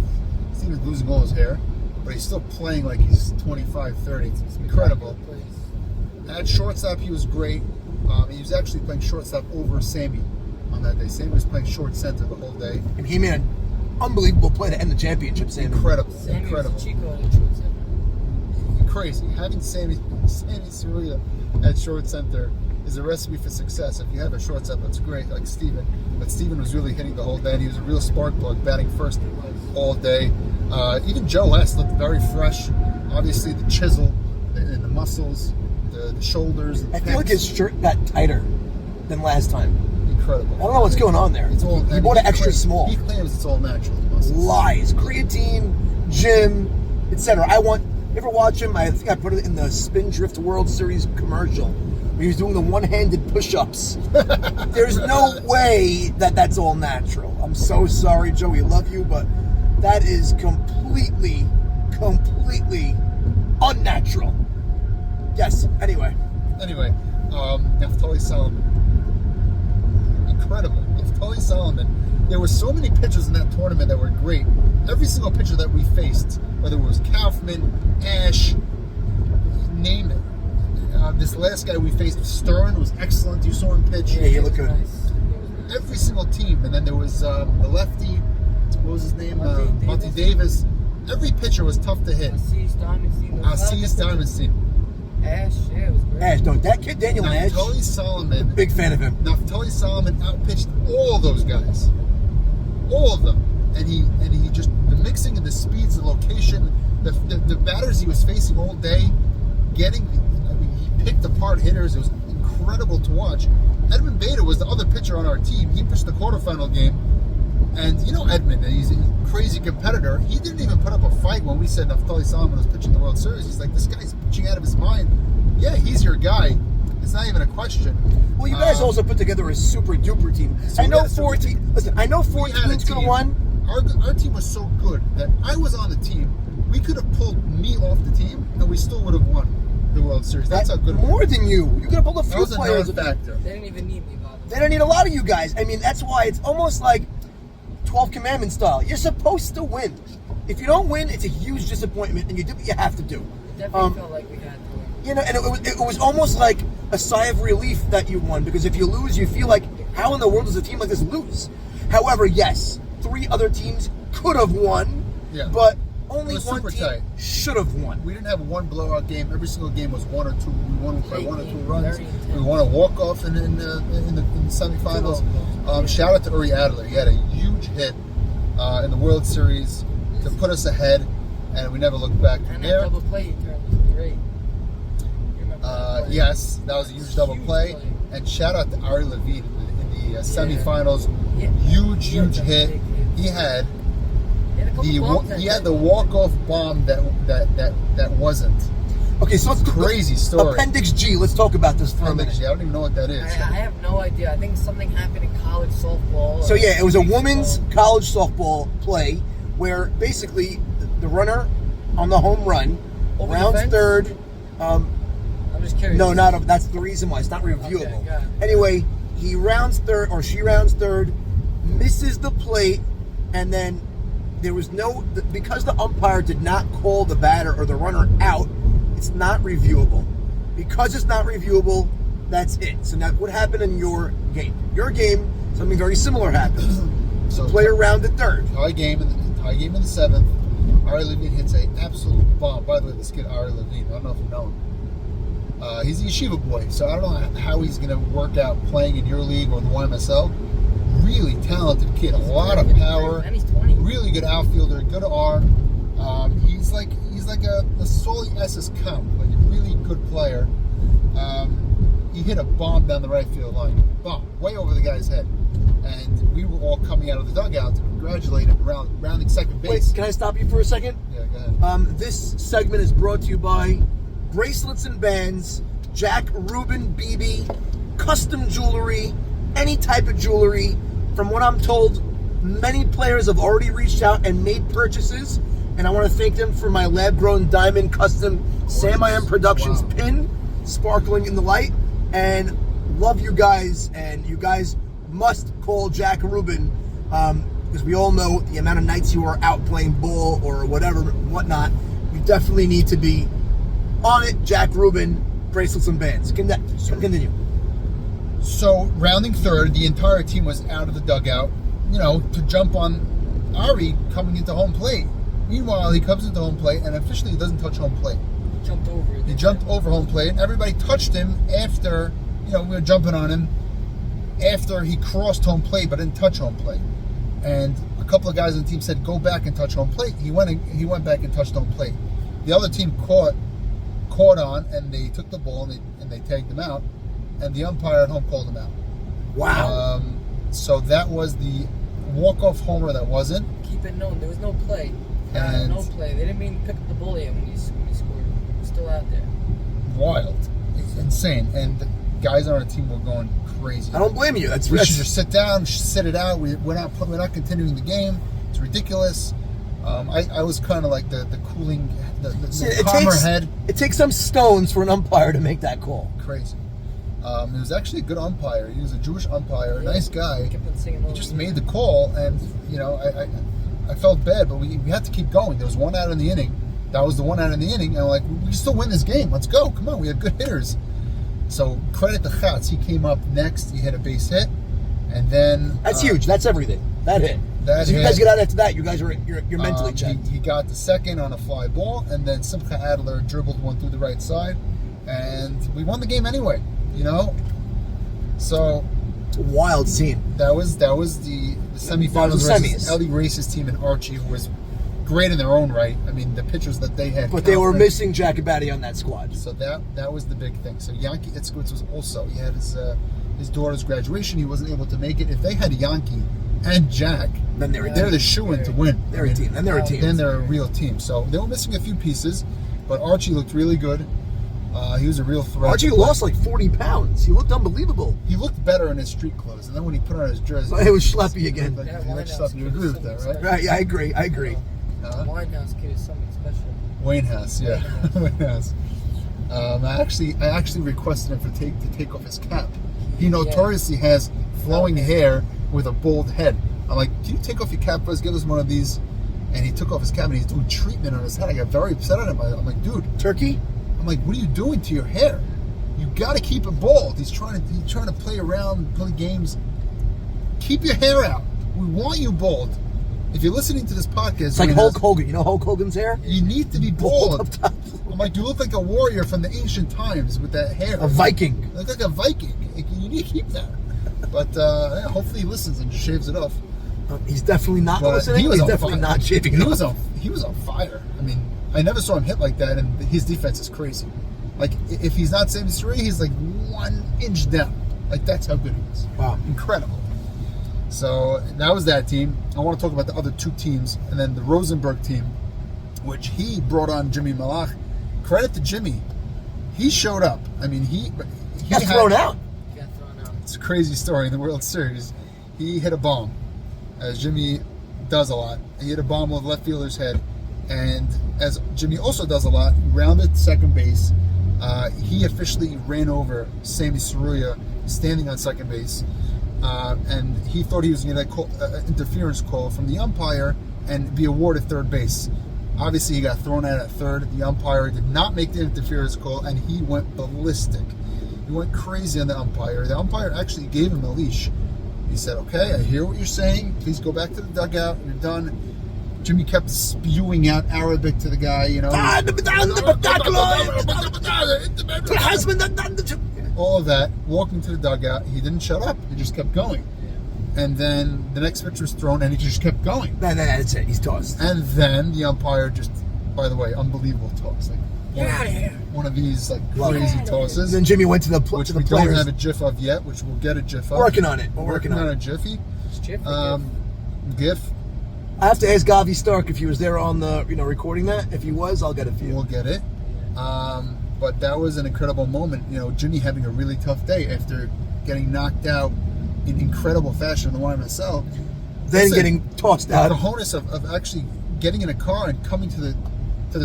Speaker 4: Stephen's losing all his hair, but he's still playing like he's 25, 30. It's incredible. At shortstop, he was great. He was actually playing shortstop over Sammy on that day. Sammy was playing short center the whole day.
Speaker 3: And he made an unbelievable play to end the championship, Sammy.
Speaker 4: Incredible.
Speaker 5: Sammy
Speaker 4: Incredible.
Speaker 5: was Chico at short center.
Speaker 4: Crazy. Having Sammy Seruya at short center is a recipe for success. If you have a shortstop, that's great, like Steven. But Steven was really hitting the whole day, and he was a real spark plug, batting first all day. Even Joe S. looked very fresh. Obviously, the chisel and the muscles, the shoulders. The
Speaker 3: I feel like his shirt got tighter than last time.
Speaker 4: Incredible.
Speaker 3: I don't know what's going on there.
Speaker 4: It's all,
Speaker 3: He bought it extra
Speaker 4: claims,
Speaker 3: small.
Speaker 4: He claims it's all natural. The muscles.
Speaker 3: Lies. Creatine, gym, etc. You ever watch him? I think I put it in the Spindrift World Series commercial where he was doing the one-handed push-ups. There's no way that that's all natural. I'm so sorry, Joe. We love you, but that is completely unnatural. Yes. Anyway,
Speaker 4: Naftali Solomon. Incredible. Naftali Solomon. There were so many pitchers in that tournament that were great. Every single pitcher that we faced, whether it was Kaufman, Ash, name it. This last guy we faced, Stern, was excellent. You saw him pitch.
Speaker 3: yeah, you look good.
Speaker 5: Nice.
Speaker 4: Every single team. And then there was the lefty, what was his name?
Speaker 5: Monty
Speaker 4: Monty Davis. Every pitcher was tough to hit.
Speaker 5: Assis Diamondstein. Ash, yeah, it was great.
Speaker 3: Ash, no, that kid Daniel Ash.
Speaker 4: Naftali Solomon.
Speaker 3: Big fan of him.
Speaker 4: Naftali Solomon outpitched all those guys. All of them. And he just, the mixing and the speeds, the location, the batters he was facing all day, he picked apart hitters. It was incredible to watch. Edmund Beyda was the other pitcher on our team. He pitched the quarterfinal game. And you know Edmund, he's a crazy competitor. He didn't even put up a fight when we said Naftali Solomon was pitching the World Series. He's like, this guy's pitching out of his mind. Yeah, he's your guy. It's not even a question.
Speaker 3: Well, you guys also put together a super duper team.
Speaker 4: So
Speaker 3: I know four teams could have won.
Speaker 4: Our team was so good that I was on the team. We could have pulled me off the team, and we still would have won the World Series. That's how good.
Speaker 3: More than you. You could have pulled a few
Speaker 4: That was a
Speaker 3: players.
Speaker 4: non-factor.
Speaker 5: They didn't even need me, Bob.
Speaker 3: They don't need a lot of you guys. I mean, that's why it's almost like 12 Commandment style. You're supposed to win. If you don't win, it's a huge disappointment, and you do what you have to do.
Speaker 5: It definitely felt like we had to win.
Speaker 3: You know, and it was almost like a sigh of relief that you won, because if you lose, you feel like, how in the world does a team like this lose? However, yes, 3 other teams could have won, but only one team should have won.
Speaker 4: We didn't have one blowout game. Every single game was 1 or 2. We won by 1 or 2 runs. We won a walk-off in the semifinals. Shout out to Uri Adler. He had a huge hit in the World Series to put us ahead, and we never looked back from
Speaker 5: And
Speaker 4: there.
Speaker 5: that double play he turned was great. You remember that play?
Speaker 4: Yes, that was a huge double play. And shout out to Ari Levine in the semifinals.
Speaker 5: Yeah.
Speaker 4: Huge
Speaker 5: He had
Speaker 4: hit.
Speaker 5: some big hits.
Speaker 4: He had
Speaker 5: He had
Speaker 4: the walk-off bomb that wasn't.
Speaker 3: Okay, so let's
Speaker 4: Crazy story.
Speaker 3: Appendix G. Let's talk about this for a minute.
Speaker 4: I don't even know what that is.
Speaker 5: I have no idea. I think something happened in college softball.
Speaker 3: So yeah, it was a women's college softball play where basically the runner on the home run
Speaker 5: Over the
Speaker 3: rounds
Speaker 5: fence?
Speaker 3: third.
Speaker 5: I'm just curious.
Speaker 3: No, that's the reason why it's not reviewable.
Speaker 5: Okay, got it.
Speaker 3: Anyway, he rounds third, or she rounds third, misses the plate, and then there was because the umpire did not call the batter or the runner out. It's not reviewable. Because it's not reviewable, that's it. So now, what happened in your game? Your game, something very similar happens.
Speaker 4: So
Speaker 3: Player rounded third.
Speaker 4: tie game in the 7th. Ari Levine hits an absolute bomb. By the way, this kid Ari Levine, I don't know if you know him. He's a yeshiva boy, so I don't know how he's going to work out playing in your league or the YMSL. Really talented kid, a lot of power.
Speaker 5: And he's 20.
Speaker 4: Really good outfielder, good arm. He's like a Sully S's comp, like a really good player. He hit a bomb down the right field line, bomb, way over the guy's head, and we were all coming out of the dugout to congratulate him rounding second base.
Speaker 3: Wait, can I stop you for a second?
Speaker 4: Yeah, go ahead.
Speaker 3: This segment is brought to you by Bracelets and Bands, Jack Rubin BB, custom jewelry, any type of jewelry. From what I'm told, many players have already reached out and made purchases, and I want to thank them for my lab-grown diamond custom Sam I Am Productions pin, sparkling in the light, and love you guys, and you guys must call Jack Rubin, because we all know the amount of nights you are out playing ball or whatever, whatnot. You definitely need to be on it. Jack Rubin, Bracelets and Bands. Continue.
Speaker 4: So, rounding third, the entire team was out of the dugout, to jump on Ari coming into home plate. Meanwhile, he comes into home plate, and officially he doesn't touch home plate.
Speaker 5: Jumped over it.
Speaker 4: He jumped over home plate, and everybody touched him after, we were jumping on him after he crossed home plate, but didn't touch home plate. And a couple of guys on the team said, go back and touch home plate. He went back and touched home plate. The other team caught on, and they took the ball, and they tagged him out. And the umpire at home called him out.
Speaker 3: Wow.
Speaker 4: So that was the walk-off homer that wasn't.
Speaker 5: Keep it known, there was no play.
Speaker 4: And
Speaker 5: no play. They didn't even pick up the ball yet when he scored. It was still out there.
Speaker 4: Wild. It's insane. And the guys on our team were going crazy.
Speaker 3: I don't blame you.
Speaker 4: We should just sit down, sit it out. We're not continuing the game. It's ridiculous. I was kind of like the cooling, the calmer head.
Speaker 3: It takes some stones for an umpire to make that call.
Speaker 4: Crazy. He was actually a good umpire. He was a Jewish umpire, a nice guy. He just made the call, and I felt bad, but we had to keep going. There was 1 out in the inning. That was the 1 out in the inning, and I'm like, we can still win this game. Let's go. Come on, we have good hitters. So credit to Chatz. He came up next. He hit a base hit, and then
Speaker 3: that's huge. That's everything. That hit.
Speaker 4: That
Speaker 3: so you
Speaker 4: hit.
Speaker 3: guys get out after that. You guys are you're mentally checked.
Speaker 4: He got the second on a fly ball, and then Simcha Adler dribbled one through the right side, and we won the game anyway. You know, so
Speaker 3: It's a wild scene.
Speaker 4: that was the semifinals
Speaker 3: Those
Speaker 4: versus
Speaker 3: semis.
Speaker 4: Ellie Race's team and Archie, who was great in their own right. I mean, the pitchers that they had,
Speaker 3: But they were
Speaker 4: confidence.
Speaker 3: missing Jack Abady on that squad.
Speaker 4: So that was the big thing. So Yankee Itzkowitz was also, he had his daughter's graduation. He wasn't able to make it. If they had Yankee and Jack,
Speaker 3: Then they're
Speaker 4: the shoe-in to win.
Speaker 3: They're a team. And they're a team.
Speaker 4: Then they're a real team. So they were missing a few pieces, but Archie looked really good. He was a real threat.
Speaker 3: Archie lost like 40 pounds. He looked unbelievable.
Speaker 4: He looked better in his street clothes, and then when he put on his jersey,
Speaker 3: It was schleppy again.
Speaker 4: He
Speaker 5: That
Speaker 4: looked
Speaker 5: Winehouse
Speaker 4: schleppy. You
Speaker 5: kid
Speaker 4: agree
Speaker 5: is
Speaker 4: with that,
Speaker 5: something
Speaker 4: right?
Speaker 3: Right, yeah, I agree.
Speaker 5: The Winehouse kid is something special.
Speaker 4: Wayne House, yeah, Wayne House. I actually requested him to take off his cap. He notoriously has flowing hair with a bald head. I'm like, can you take off your cap first? Give us one of these. And he took off his cap and he's doing treatment on his head. I got very upset at him. I'm like, dude,
Speaker 3: Turkey?
Speaker 4: I'm like, what are you doing to your hair? You got to keep it bald. He's trying to play around, play games. Keep your hair out. We want you bald. If you're listening to this podcast,
Speaker 3: It's like Hulk Hogan. You know Hulk Hogan's hair?
Speaker 4: you need to be
Speaker 3: Bald
Speaker 4: bald.
Speaker 3: up top.
Speaker 4: I'm like, you look like a warrior from the ancient times with that hair.
Speaker 3: A Viking.
Speaker 4: You look like a Viking. You need to keep that. But hopefully he listens and just shaves it off.
Speaker 3: He's definitely not
Speaker 4: But
Speaker 3: listening.
Speaker 4: he was
Speaker 3: He's
Speaker 4: on
Speaker 3: definitely
Speaker 4: fire.
Speaker 3: not shaving it
Speaker 4: He was
Speaker 3: off.
Speaker 4: on fire. I mean, I never saw him hit like that, and his defense is crazy. Like, if he's not Sammy Seruya, he's like 1 inch down. Like, that's how good he is.
Speaker 3: Wow.
Speaker 4: Incredible. So that was that team. I want to talk about the other two teams, and then the Rosenberg team, which he brought on Jimmy Malach. Credit to Jimmy. He showed up. I mean, he
Speaker 3: Got thrown out.
Speaker 5: He got thrown out.
Speaker 4: It's a crazy story in the World Series. He hit a bomb, as Jimmy does a lot. He hit a bomb with left fielder's head, and as Jimmy also does a lot, he rounded second base. He officially ran over Sammy Seruya standing on second base, and he thought he was going to get an interference call from the umpire and be awarded third base. Obviously, he got thrown out at third. The umpire did not make the interference call, and he went ballistic. He went crazy on the umpire. The umpire actually gave him a leash. He said, okay, I hear what you're saying. Please go back to the dugout. You're done. Jimmy kept spewing out Arabic to the guy, you know. All of that. Walking to the dugout. He didn't shut up. He just kept going. And then the next pitch was thrown, and he just kept going.
Speaker 3: No, that's it. He's tossed.
Speaker 4: And then the umpire just, by the way, unbelievable toss. Like,
Speaker 5: Get out of here.
Speaker 4: one of these like
Speaker 3: Love
Speaker 4: crazy
Speaker 3: it.
Speaker 4: tosses,
Speaker 3: Then Jimmy went to the
Speaker 4: which we don't
Speaker 3: players.
Speaker 4: have a GIF of yet, which we'll get a GIF of.
Speaker 3: Working on it. We're
Speaker 4: Working
Speaker 3: working on
Speaker 4: on
Speaker 3: it.
Speaker 4: a Jiffy.
Speaker 5: It's Jiffy.
Speaker 4: GIF.
Speaker 3: I have to ask Gavi Stark if he was there on the recording that. If he was, I'll get a few.
Speaker 4: We'll get it. But that was an incredible moment. You know, Jimmy having a really tough day after getting knocked out in incredible fashion in the YMSL.
Speaker 3: Then
Speaker 4: Listen,
Speaker 3: getting tossed
Speaker 4: the
Speaker 3: out.
Speaker 4: cojones of actually getting in a car and coming to the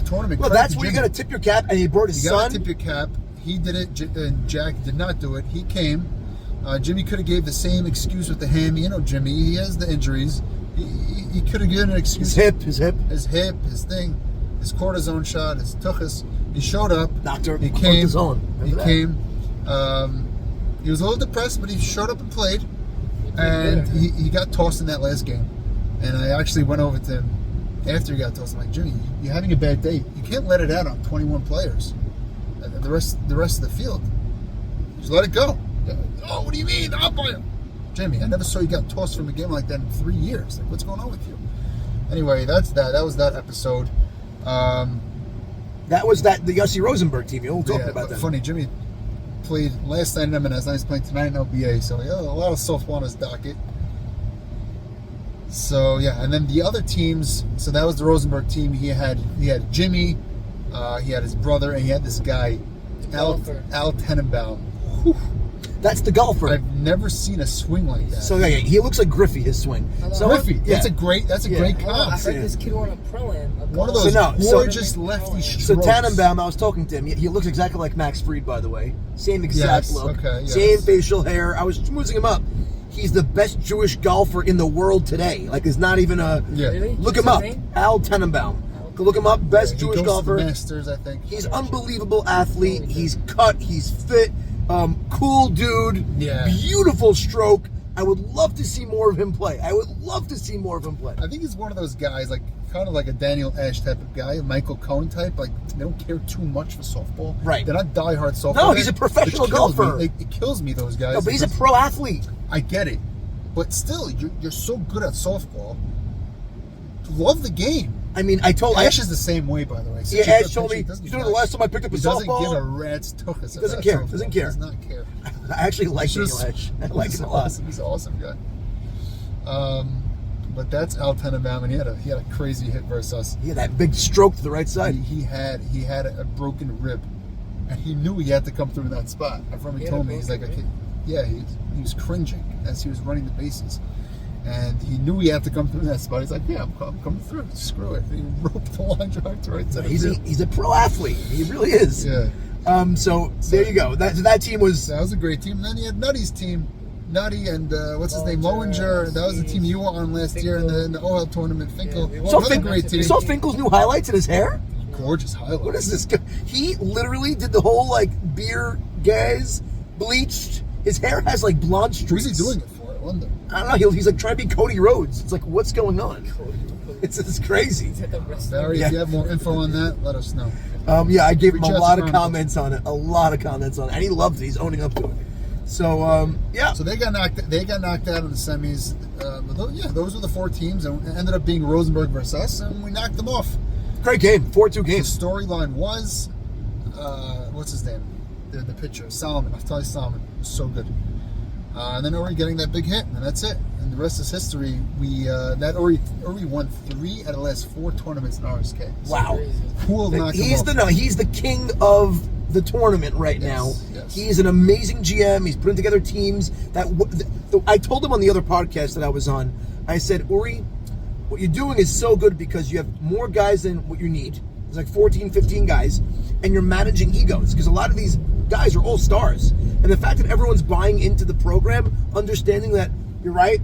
Speaker 4: tournament.
Speaker 3: Well,
Speaker 4: Credit
Speaker 3: that's
Speaker 4: to
Speaker 3: where you
Speaker 4: Jimmy.
Speaker 3: got to tip your cap, and he brought his
Speaker 4: You got
Speaker 3: son.
Speaker 4: to tip your cap. He did it, and Jack did not do it. He came. Jimmy could have gave the same excuse with the hammy. You know, Jimmy, he has the injuries. He could have given an excuse.
Speaker 3: His hip.
Speaker 4: His hip, his thing, his cortisone shot, his tuchus. He showed up.
Speaker 3: Doctor
Speaker 4: He came.
Speaker 3: cortisone. Remember
Speaker 4: He
Speaker 3: that?
Speaker 4: came. He was a little depressed, but he showed up and played. And he got tossed in that last game. And I actually went over to him after he got tossed. I'm like, Jimmy, you're having a bad day. You can't let it out on 21 players. The rest of the field. Just let it go. Oh, what do you mean? The umpire. Jimmy, I never saw you get tossed from a game like that in 3 years. Like, what's going on with you? Anyway, that's that. That was that episode.
Speaker 3: That was the Yossi Rosenberg team. You all talking about that.
Speaker 4: Funny, Jimmy played last night in M&S. Now he's playing tonight in OBA. So, yeah, a lot of softball on his docket. So, yeah. And then the other teams, so that was the Rosenberg team. He had Jimmy, he had his brother, and he had this guy, Al Tenenbaum. Whew.
Speaker 3: That's the golfer.
Speaker 4: I've never seen a swing like that.
Speaker 3: So yeah, he looks like Griffey. His swing. So
Speaker 4: Griffey,
Speaker 3: yeah.
Speaker 4: that's a great
Speaker 5: I
Speaker 4: comp.
Speaker 5: heard this kid won a pro-am.
Speaker 4: One of those gorgeous lefty strokes.
Speaker 3: So Tannenbaum, I was talking to him. He looks exactly like Max Fried, by the way. Same exact
Speaker 4: Yes,
Speaker 3: look.
Speaker 4: okay, yes.
Speaker 3: Same facial hair. I was schmoozing him up. He's the best Jewish golfer in the world today. Like, it's not even a.
Speaker 4: Yeah.
Speaker 5: Really?
Speaker 3: Look
Speaker 5: What's
Speaker 3: him up.
Speaker 5: his name?
Speaker 3: Al Tenenbaum. Go look him up. Best
Speaker 4: He
Speaker 3: Jewish
Speaker 4: goes to
Speaker 3: golfer.
Speaker 4: the Masters, I think.
Speaker 3: He's unbelievable athlete. He's cut. He's fit. Cool dude.
Speaker 4: Yeah.
Speaker 3: Beautiful stroke. I would love to see more of him play. I
Speaker 4: think he's one of those guys, like kind of like a Daniel Ash type of guy, a Michael Cohen type. Like they don't care too much for softball.
Speaker 3: Right.
Speaker 4: They're not diehard softball.
Speaker 3: No, he's a professional golfer.
Speaker 4: It kills me, those guys.
Speaker 3: No, but he's a pro athlete.
Speaker 4: I get it, but still, you're so good at softball. Love the game.
Speaker 3: I mean, I told
Speaker 4: Ash is the same way, by the way.
Speaker 3: Yeah, Ash told me, you know, the last time I picked up a softball.
Speaker 4: He doesn't give a rat's tuchus.
Speaker 3: He doesn't care. Doesn't care.
Speaker 4: He does not care.
Speaker 3: I actually like Daniel Ash. I like him a lot.
Speaker 4: He's an awesome guy. But that's Al Tenenbaum, and he had a crazy hit versus us.
Speaker 3: He had that big stroke to the right side.
Speaker 4: He had a broken rib, and he knew he had to come through that spot. I remember he told me, he's like, he was cringing as he was running the bases. And he knew he had to come through that spot. He's like, yeah, I'm coming through. Screw it. He roped the line drive to right side.
Speaker 3: He's a pro athlete. He really is.
Speaker 4: Yeah.
Speaker 3: So there you go. That team was...
Speaker 4: That was a great team. And then you had Nutty's team. Nutty and, what's his name? Lowinger. That was the team you were on last year in the OL tournament. Finkel.
Speaker 3: Yeah,
Speaker 4: great team.
Speaker 3: You saw Finkel's new highlights in his hair?
Speaker 4: Gorgeous highlights.
Speaker 3: What is this guy? He literally did the whole, like, beer gaze, bleached. His hair has, like, blonde streaks.
Speaker 4: Who's he doing it for? I wonder.
Speaker 3: I don't know. He's like trying to be Cody Rhodes. It's like, what's going on? It's crazy.
Speaker 4: Barry, if you have more info on that, let us know.
Speaker 3: Yeah, I gave him a lot of comments on it. And he loved it. He's owning up to it. So, yeah.
Speaker 4: So they got knocked out in the semis. Those were the 4 teams, and it ended up being Rosenberg versus us, and we knocked them off.
Speaker 3: Great game, 4-2 game.
Speaker 4: The storyline was, what's his name? The pitcher, Solomon. Naftali Solomon was so good. And then Uri getting that big hit, and that's it. And the rest is history. Uri won 3 out of the last 4 tournaments in RSK.
Speaker 3: Wow.
Speaker 4: Who will knock him off?
Speaker 3: He's the king of the tournament right now.
Speaker 4: Yes.
Speaker 3: He's an amazing GM. He's putting together teams. I told him on the other podcast that I was on, I said, Uri, what you're doing is so good because you have more guys than what you need. There's like 14, 15 guys, and you're managing egos because a lot of these guys are all stars. And the fact that everyone's buying into the program, understanding that you're right,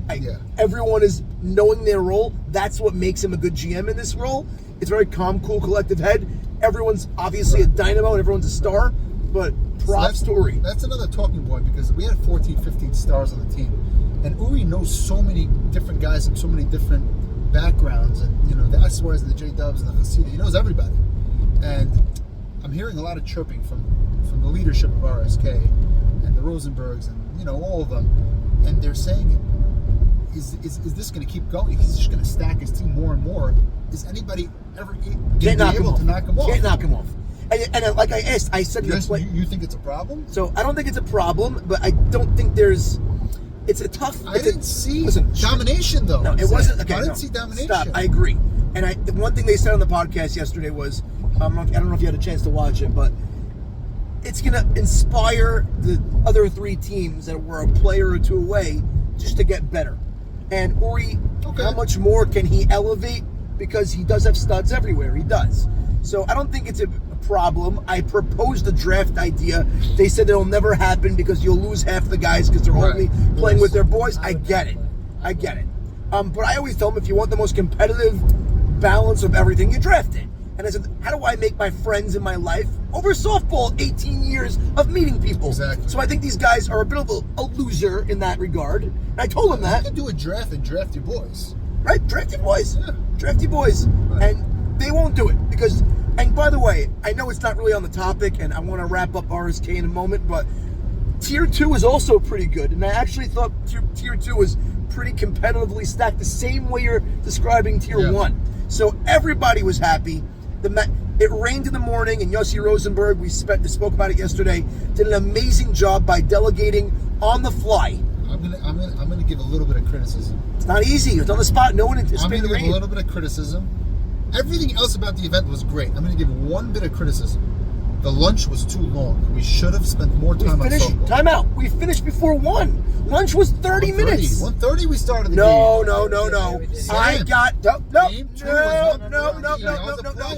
Speaker 3: everyone is knowing their role, that's what makes him a good GM in this role. It's very calm, cool, collective head. Everyone's obviously a dynamo and everyone's a star, but props to Uri.
Speaker 4: That's another talking point because we had 14, 15 stars on the team. And Uri knows so many different guys and so many different backgrounds, and you know, the S-Wars and the J-Dubs and the Hasidah. He knows everybody. And I'm hearing a lot of chirping from the leadership of RSK and the Rosenbergs and, you know, all of them. And they're saying, is this going to keep going? He's just going to stack his team more and more. Is anybody ever able to knock him off?
Speaker 3: Can't knock him off. And like I asked, I said...
Speaker 4: You think it's a problem?
Speaker 3: So I don't think it's a problem, but I don't think there's... It's a tough...
Speaker 4: I didn't see domination, though.
Speaker 3: No, it wasn't... Okay,
Speaker 4: I didn't see domination.
Speaker 3: Stop, I agree. And the one thing they said on the podcast yesterday was, I don't know if you had a chance to watch it, but it's going to inspire the other 3 teams that were a player or 2 away just to get better. And Uri, how much more can he elevate? Because he does have studs everywhere. He does. So I don't think it's a problem. I proposed a draft idea. They said it'll never happen because you'll lose half the guys because they're only playing with their boys. I get it. But I always tell them, if you want the most competitive balance of everything, you draft it. And I said, how do I make my friends in my life over softball? 18 years of meeting people.
Speaker 4: Exactly.
Speaker 3: So I think these guys are a bit of a loser in that regard. And I told them that.
Speaker 4: You can do a draft and draft your boys.
Speaker 3: Right? Draft your boys.
Speaker 4: Yeah.
Speaker 3: Draft your boys. Right. And they won't do it because, and by the way, I know it's not really on the topic and I want to wrap up RSK in a moment, but Tier 2 is also pretty good. And I actually thought Tier 2 was pretty competitively stacked the same way you're describing Tier 1. So everybody was happy. It rained in the morning, and Yossi Rosenberg, we spoke about it yesterday, did an amazing job by delegating on the fly.
Speaker 4: I'm gonna give a little bit of criticism.
Speaker 3: It's not easy. It's on the spot. No one anticipated the rain.
Speaker 4: I'm gonna give a little bit of criticism. Everything else about the event was great. I'm gonna give one bit of criticism. The lunch was too long. We should have spent more time on softball.
Speaker 3: Time out. We finished before 1. Lunch was 30 minutes.
Speaker 4: 1:30 we started the game.
Speaker 3: No. I got... No.
Speaker 5: We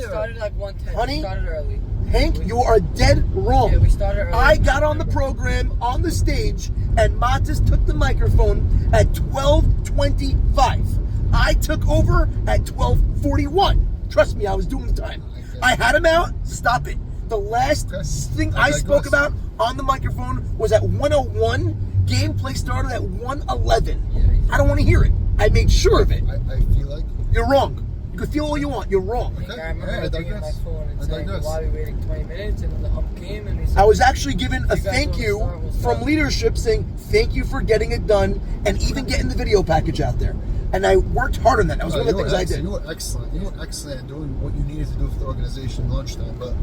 Speaker 5: started like 1:10.
Speaker 3: Honey,
Speaker 5: we started early.
Speaker 3: Hank, you are dead wrong.
Speaker 5: Yeah, we started early.
Speaker 3: I got on the program, on the stage, and Matas took the microphone at 12:25. I took over at 12:41. Trust me, I was doing the time. I had him out. Stop it. The last thing I spoke about on the microphone was at 1:01, gameplay started at 1:11. I don't want to hear it. I made sure of it.
Speaker 4: I feel like
Speaker 3: You're wrong. You can feel all you want. You're wrong.
Speaker 5: I remember
Speaker 4: I
Speaker 5: looking at my
Speaker 4: digress.
Speaker 5: phone and
Speaker 4: I
Speaker 5: saying,
Speaker 4: digress.
Speaker 5: why are we waiting 20 minutes? And then the ump came and he said,
Speaker 3: I was actually given a
Speaker 5: You guys
Speaker 3: thank
Speaker 5: wanna
Speaker 3: you
Speaker 5: start, we'll
Speaker 3: from
Speaker 5: start.
Speaker 3: leadership saying thank you for getting it done and even getting the video package out there. And I worked hard on that. That was one of the things I did.
Speaker 4: You were excellent. You were excellent at doing what you needed to do for the organization lunchtime. But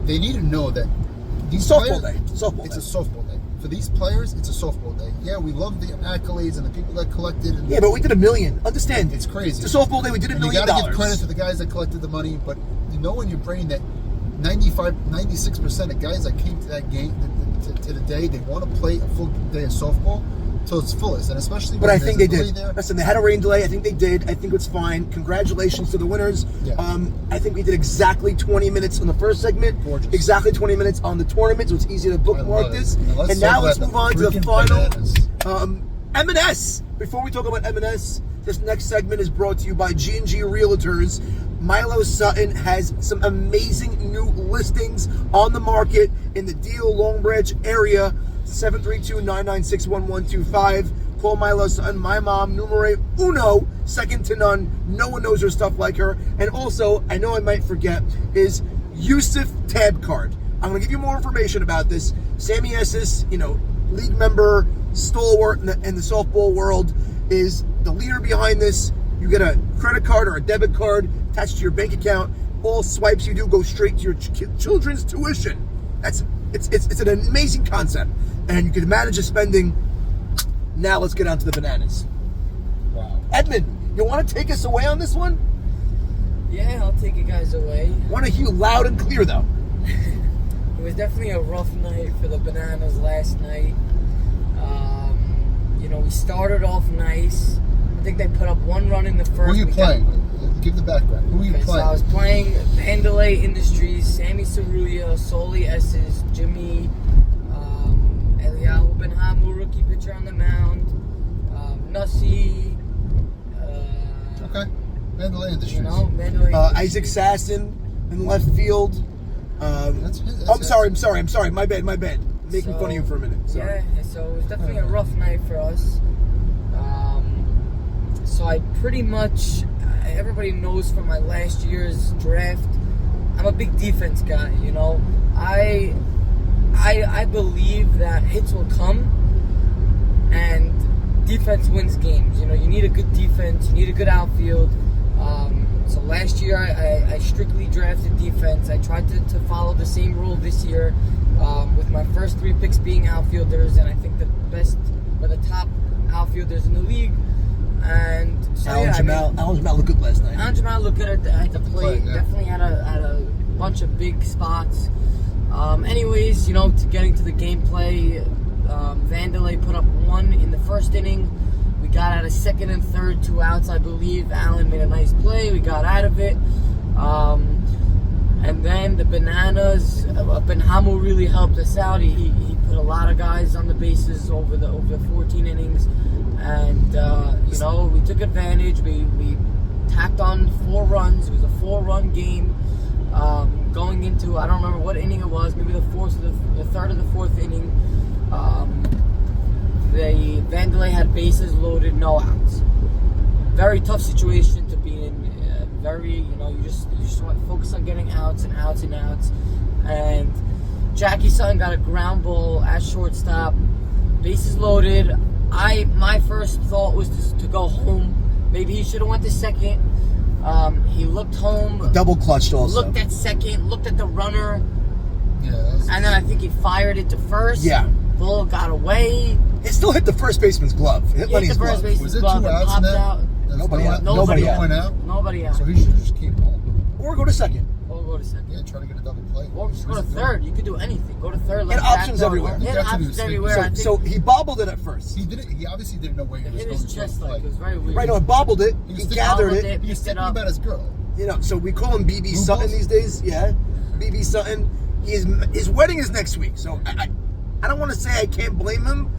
Speaker 4: they need to know that these
Speaker 3: Softball
Speaker 4: players,
Speaker 3: day. Softball
Speaker 4: it's
Speaker 3: day.
Speaker 4: a softball day. For these players, it's a softball day. Yeah, we love the accolades and the people that collected. And
Speaker 3: Yeah, but we did $1 million. Understand?
Speaker 4: It's crazy.
Speaker 3: It's a softball day. We did $1
Speaker 4: and you
Speaker 3: million.
Speaker 4: got to give credit to the guys that collected the money, but you know in your brain that 96% of guys that came to that game, to the day, they want to play a full day of softball till its fullest, and especially
Speaker 3: But
Speaker 4: when
Speaker 3: I think
Speaker 4: there's
Speaker 3: they
Speaker 4: a delay
Speaker 3: did.
Speaker 4: there.
Speaker 3: Listen, they had a rain delay. I think they did. I think it's fine. Congratulations to the winners.
Speaker 4: Yeah.
Speaker 3: I think we did exactly 20 minutes on the first segment.
Speaker 4: Gorgeous.
Speaker 3: Exactly 20 minutes on the tournament, so it's easy to bookmark
Speaker 4: love it.
Speaker 3: this.
Speaker 4: And let's
Speaker 3: And now
Speaker 4: talk
Speaker 3: let's
Speaker 4: about
Speaker 3: move on to the
Speaker 4: freaking
Speaker 3: final
Speaker 4: bananas.
Speaker 3: M&S. Before we talk about M&S, this next segment is brought to you by G&G Realtors. Milo Sutton has some amazing new listings on the market in the Deal Long Branch area. 732-996-1125. Call Milo Sutton, my mom, numero uno, second to none. No one knows her stuff like her. And also, I know I might forget, is Yusuf Tab Card. I'm going to give you more information about this. Sammy Esses, league member, stalwart in the softball world, is the leader behind this. You get a credit card or a debit card attached to your bank account. All swipes you do go straight to your children's tuition. It's an amazing concept, and you can manage the spending. Now let's get on to the bananas.
Speaker 4: Wow.
Speaker 3: Edmund, you want to take us away on this one?
Speaker 5: yeah, I'll take you guys away.
Speaker 3: Want to hear loud and clear though.
Speaker 5: It was definitely a rough night for the Bananas last night. We started off nice. I think they put up one run in the first.
Speaker 4: Who are you
Speaker 5: We got-
Speaker 4: playing? Give the background. Who are you
Speaker 5: Okay, so
Speaker 4: playing?
Speaker 5: I was playing Vandelay Industries, Sammy Seruya, Soli Esses, Jimmy, Eliyahu Benhamu, rookie pitcher on the mound, Nussi,
Speaker 4: Okay. Vandelay Industries.
Speaker 5: Vandelay
Speaker 3: Isaac Sasson in left field.
Speaker 4: That's
Speaker 3: I'm sorry. My bad. Making fun of you for a minute. Sorry.
Speaker 5: Yeah, so it was definitely a rough night for us. So I pretty much, everybody knows from my last year's draft, I'm a big defense guy. I believe that hits will come, and defense wins games. You need a good defense, you need a good outfield. So last year I strictly drafted defense. I tried to follow the same rule this year, with my first 3 picks being outfielders, and I think the best or the top outfielders in the league. And so
Speaker 3: Alan Jamal looked good last night.
Speaker 5: Alan Jamal looked good at the plate.
Speaker 4: yeah.
Speaker 5: Definitely had a bunch of big spots. Anyways, to getting to the gameplay, Vandelay put up 1 in the first inning. We got out of second and third, 2 outs, I believe. Allen made a nice play. We got out of it. And then the Bananas, Benhamu really helped us out. He put a lot of guys on the bases over the 14 innings. And, we took advantage. We tacked on 4 runs. It was a 4-run game. Going into, I don't remember what inning it was, maybe the third or the fourth inning. The Vandelay had bases loaded, no outs. Very tough situation to be in. You just want to focus on getting outs and outs and outs. And Jackie Sutton got a ground ball at shortstop, bases loaded. My first thought was to go home. Maybe he should have went to second. He looked home,
Speaker 3: Double clutched also.
Speaker 5: looked at second, looked at the runner,
Speaker 4: Yeah.
Speaker 5: and then I think he fired it to first.
Speaker 3: Yeah.
Speaker 5: Ball got away.
Speaker 3: It still hit the first baseman's glove. It hit
Speaker 5: Hit the
Speaker 3: Lenny's
Speaker 5: first
Speaker 3: glove.
Speaker 5: baseman's
Speaker 4: Was it
Speaker 5: glove
Speaker 4: 2
Speaker 5: and
Speaker 4: outs in
Speaker 5: popped
Speaker 4: that?
Speaker 5: out.
Speaker 4: There's
Speaker 3: Nobody out.
Speaker 4: No
Speaker 3: Nobody
Speaker 4: one
Speaker 3: out.
Speaker 4: out.
Speaker 5: Nobody out.
Speaker 4: So he should just keep home.
Speaker 3: Or go to second.
Speaker 5: Or go to second.
Speaker 4: Yeah, try to get a double play.
Speaker 5: Or just go to third. You could do anything. Go to third.
Speaker 3: Get
Speaker 5: Left
Speaker 3: options
Speaker 5: back,
Speaker 3: everywhere.
Speaker 5: Hit
Speaker 4: That's what he
Speaker 5: options
Speaker 4: was thinking.
Speaker 5: everywhere. I think
Speaker 3: So he bobbled it at first.
Speaker 4: He obviously didn't know where he
Speaker 5: it
Speaker 4: was
Speaker 5: hit
Speaker 4: going
Speaker 5: his
Speaker 4: to
Speaker 5: chest
Speaker 4: play.
Speaker 5: like it was very weird.
Speaker 3: Right, no, it bobbled it.
Speaker 4: He was
Speaker 3: He
Speaker 4: thinking-
Speaker 3: gathered
Speaker 5: bobbled
Speaker 3: it.
Speaker 5: it.
Speaker 4: He was
Speaker 5: Picked it
Speaker 4: thinking
Speaker 5: up.
Speaker 4: about his girl.
Speaker 3: So we call him BB
Speaker 4: Blue
Speaker 3: Sutton
Speaker 4: balls?
Speaker 3: these days. Yeah, BB Sutton. His wedding is next week, so I don't want to say I can't blame him,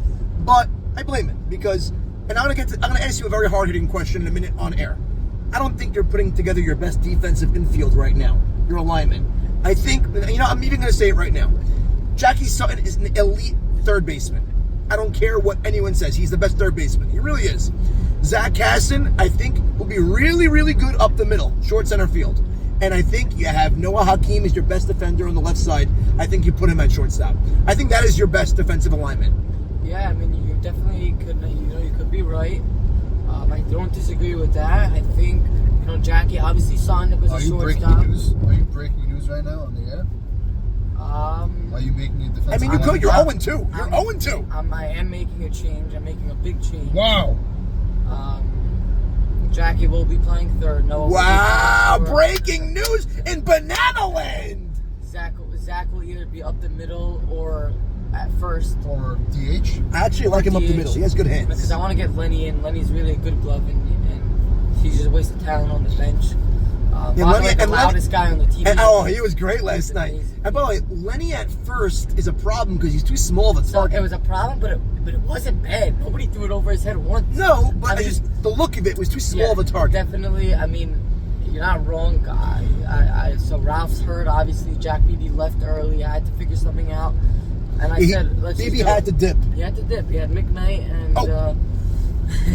Speaker 3: but I blame him because, and I'm gonna ask you a very hard hitting question in a minute on air. I don't think you're putting together your best defensive infield right now. You're a lineman. I think I'm even gonna say it right now. Jackie Sutton is an elite third baseman. I don't care what anyone says. He's the best third baseman. He really is. Zach Hassan, I think, will be really, really good up the middle, short center field. And I think you have Noah Hakeem as your best defender on the left side. I think you put him at shortstop. I think that is your best defensive alignment.
Speaker 5: Yeah, I mean, you definitely could, you could be right. I don't disagree with that. I think, Jackie obviously signed up as a shortstop.
Speaker 4: Are you breaking news right now on the air? Are you making a defensive?
Speaker 3: I mean, you could. You're 0-2. You're 0-2.
Speaker 5: I am making a change. I'm making a big change.
Speaker 4: Wow.
Speaker 5: Jackie will be playing third. Noah
Speaker 3: Wow!
Speaker 5: will be
Speaker 3: Breaking news in Banana Land.
Speaker 5: Zach will either be up the middle or at first.
Speaker 4: Or DH?
Speaker 3: I actually like him up the middle. He has good hands.
Speaker 5: Because I want to get Lenny in. Lenny's really a good glove, and he's just a waste of talent on the bench. The loudest guy on the team.
Speaker 3: He was great last night. And by the way, Lenny at first is a problem because he's too small of a target.
Speaker 5: It was a problem, but it wasn't bad. Nobody threw it over his head once.
Speaker 3: No, but the look of it was too small of a target.
Speaker 5: Definitely. I mean, you're not wrong, guy. So Ralph's hurt. Obviously, Jack Beebe left early. I had to figure something out. And I said, let's
Speaker 3: Beebe had to dip.
Speaker 5: He had to dip. He had McKnight and...